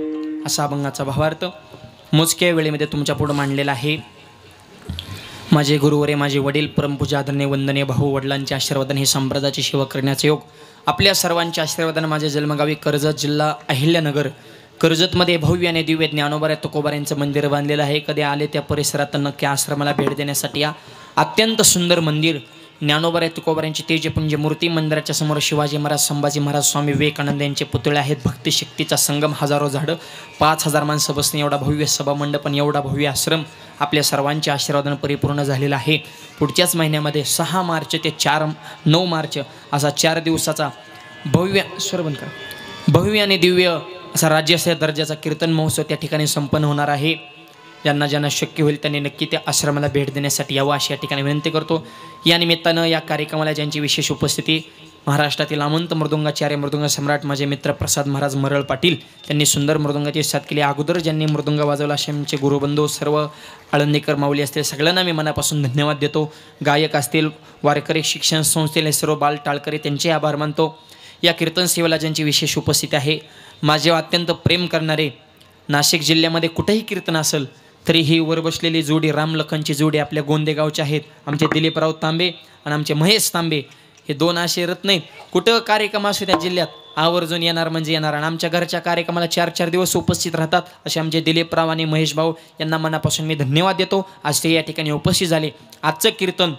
S1: असा अभंगाचा भावार्थ मोजक्या वेळेमध्ये तुमच्या पुढे मांडलेला आहे. माझे गुरुवरे, माझे वडील, परमपूजा आदरणीय वंदनीय भाऊ, वडिलांचे आशीर्वादन, हे संप्रदायाची सेवा करण्याचे योग आपल्या सर्वांच्या आशीर्वादाने माझ्या जन्मगावी कर्जत, जिल्हा अहिल्यानगर, कर्जतमध्ये भव्य आणि दिव्य ज्ञानोबा तुकोबारायांचं मंदिर बांधलेलं आहे. कधी आले त्या परिसरात नक्की आश्रमाला भेट देण्यासाठी या. अत्यंत सुंदर मंदिर, ज्ञानोबा तुकोबारायांची तेजपुंज मूर्ती, मंदिराच्या समोर शिवाजी महाराज, संभाजी महाराज, स्वामी विवेकानंद यांचे पुतळे आहेत. भक्तिशक्तीचा संगम, हजारो झाडं, 5000 माणसं बसणे एवढा भव्य सभामंडप आणि एवढा भव्य आश्रम आपल्या सर्वांच्या आशीर्वादाने परिपूर्ण झालेला आहे. पुढच्याच महिन्यामध्ये 6 मार्च ते 9 मार्च असा 4 दिवसाचा भव्य आणि दिव्य असा राज्यस्तरीय दर्जाचा कीर्तन महोत्सव त्या ठिकाणी संपन्न होणार आहे. ज्यांना ज्यांना शक्य होईल त्यांनी नक्की त्या आश्रमाला भेट देण्यासाठी यावं अशी या ठिकाणी विनंती करतो. या निमित्तानं या कार्यक्रमाला ज्यांची विशेष उपस्थिती, महाराष्ट्रातील अमंत मृदुंगाचार्य, मृदुंग सम्राट माझे मित्र प्रसाद महाराज मरळ पाटील, त्यांनी सुंदर मृदुंगाची साथ केली. अगोदर ज्यांनी मृदुंग वाजवला असे आमचे गुरुबंधू सर्व आळंदीकर माऊली असतील, सगळ्यांना मी मनापासून धन्यवाद देतो. गायक असतील, वारकरी शिक्षण संस्थेले सर्व बाल टाळकरी, त्यांचे आभार मानतो. या कीर्तन सेवेला ज्यांची विशेष उपस्थिती आहे, माझे अत्यंत प्रेम करणारे, नाशिक जिल्ह्यामध्ये कुठेही कीर्तन असेल तरी ही वर बसलेली जोडी, रामलखनची जोडी आपल्या गोंदेगावचे आहेत. आमचे दिलीपराव तांबे आणि आमचे महेश तांबे, हे 2 असे रत्न आहेत. कुठं कार्यक्रम असो त्या जिल्ह्यात आवर्जून येणार म्हणजे येणार, आणि आमच्या घरच्या कार्यक्रमाला 4-4 दिवस उपस्थित राहतात. असे आमचे दिलीपराव आणि महेश भाऊ यांना मनापासून मी धन्यवाद देतो. आज ते या ठिकाणी उपस्थित झाले. आजचं कीर्तन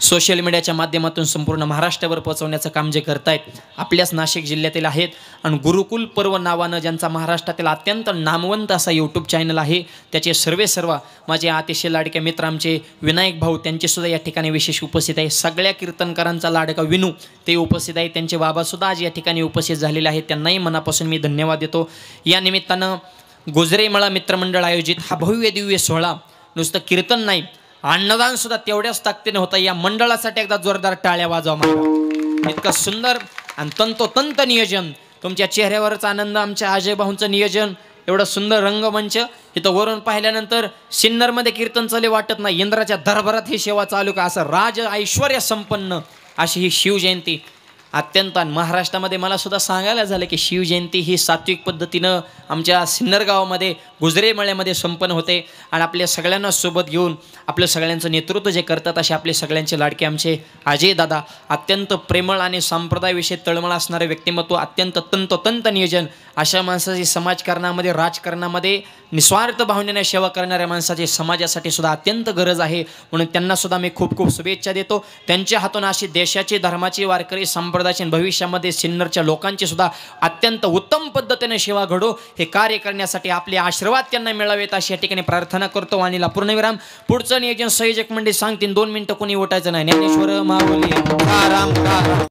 S1: सोशल मीडियाच्या माध्यमातून संपूर्ण महाराष्ट्रावर पोहोचवण्याचं काम जे करतायत आपल्याच नाशिक जिल्ह्यातील आहेत. आणि गुरुकुल पर्व नावानं ज्यांचा महाराष्ट्रातील अत्यंत नामवंत असा यूट्यूब चॅनल आहे, त्याचे सर्व माझे अतिशय लाडके मित्र आमचे विनायक भाऊ, त्यांचेसुद्धा या ठिकाणी विशेष उपस्थित आहे. सगळ्या कीर्तनकारांचा लाडका विनू ते उपस्थित आहे. त्यांचे बाबासुद्धा आज या ठिकाणी उपस्थित झालेले आहेत. त्यांनाही मनापासून मी धन्यवाद देतो. या निमित्तानं गुजरेमळा मित्रमंडळ आयोजित हा भव्य दिव्य सोहळा नुसतं कीर्तन नाही, अन्नदान सुद्धा तेवढ्याच ताकदीने होतं. या मंडळासाठी एकदा जोरदार टाळ्या वाजवा मला. इतकं सुंदर आणि तंतोतंत नियोजन, तुमच्या चेहऱ्यावरचा आनंद, आमच्या अजय भाऊंचं नियोजन, एवढं सुंदर रंगमंच. इथं वरून पाहिल्यानंतर सिन्नरमध्ये कीर्तन चालू वाटत नाही, इंद्राच्या दरबारात ही सेवा चालू का, असं राज ऐश्वर्य संपन्न अशी ही शिवजयंती अत्यंत. महाराष्ट्रामध्ये मला सुद्धा सांगायला झालं की शिवजयंती ही सात्विक पद्धतीनं आमच्या सिन्नर गावामध्ये गुजरेमळ्यामध्ये संपन्न होते. आणि आपल्या सगळ्यांना सोबत घेऊन आपलं सगळ्यांचं नेतृत्व जे करतात असे आपले सगळ्यांचे लाडके आमचे अजय दादा, अत्यंत प्रेमळ आणि संप्रदायाविषयी तळमळ असणारे व्यक्तिमत्व, अत्यंत तंतोतंत नियोजन, अशा माणसाची समाजकारणामध्ये, राजकारणामध्ये निस्वार्थ भावनेने सेवा करणाऱ्या माणसाची समाजासाठी सुद्धा अत्यंत गरज आहे. म्हणून त्यांना सुद्धा मी खूप खूप शुभेच्छा देतो. त्यांच्या हातून अशी देशाची, धर्माची, वारकरी संप्रदायाची, भविष्यामध्ये सिन्नरच्या लोकांची सुद्धा अत्यंत उत्तम पद्धतीने सेवा घडो, हे कार्य करण्यासाठी आपले आशीर्वाद त्यांना मिळावेत अशी या ठिकाणी प्रार्थना करतो. आणि पूर्णविराम. पुढचं नियोजन संयोजक मंडळी सांगतील, 2 मिनिटं कोणी उठायचं नाही. ज्ञानेश्वर माऊली राम राम.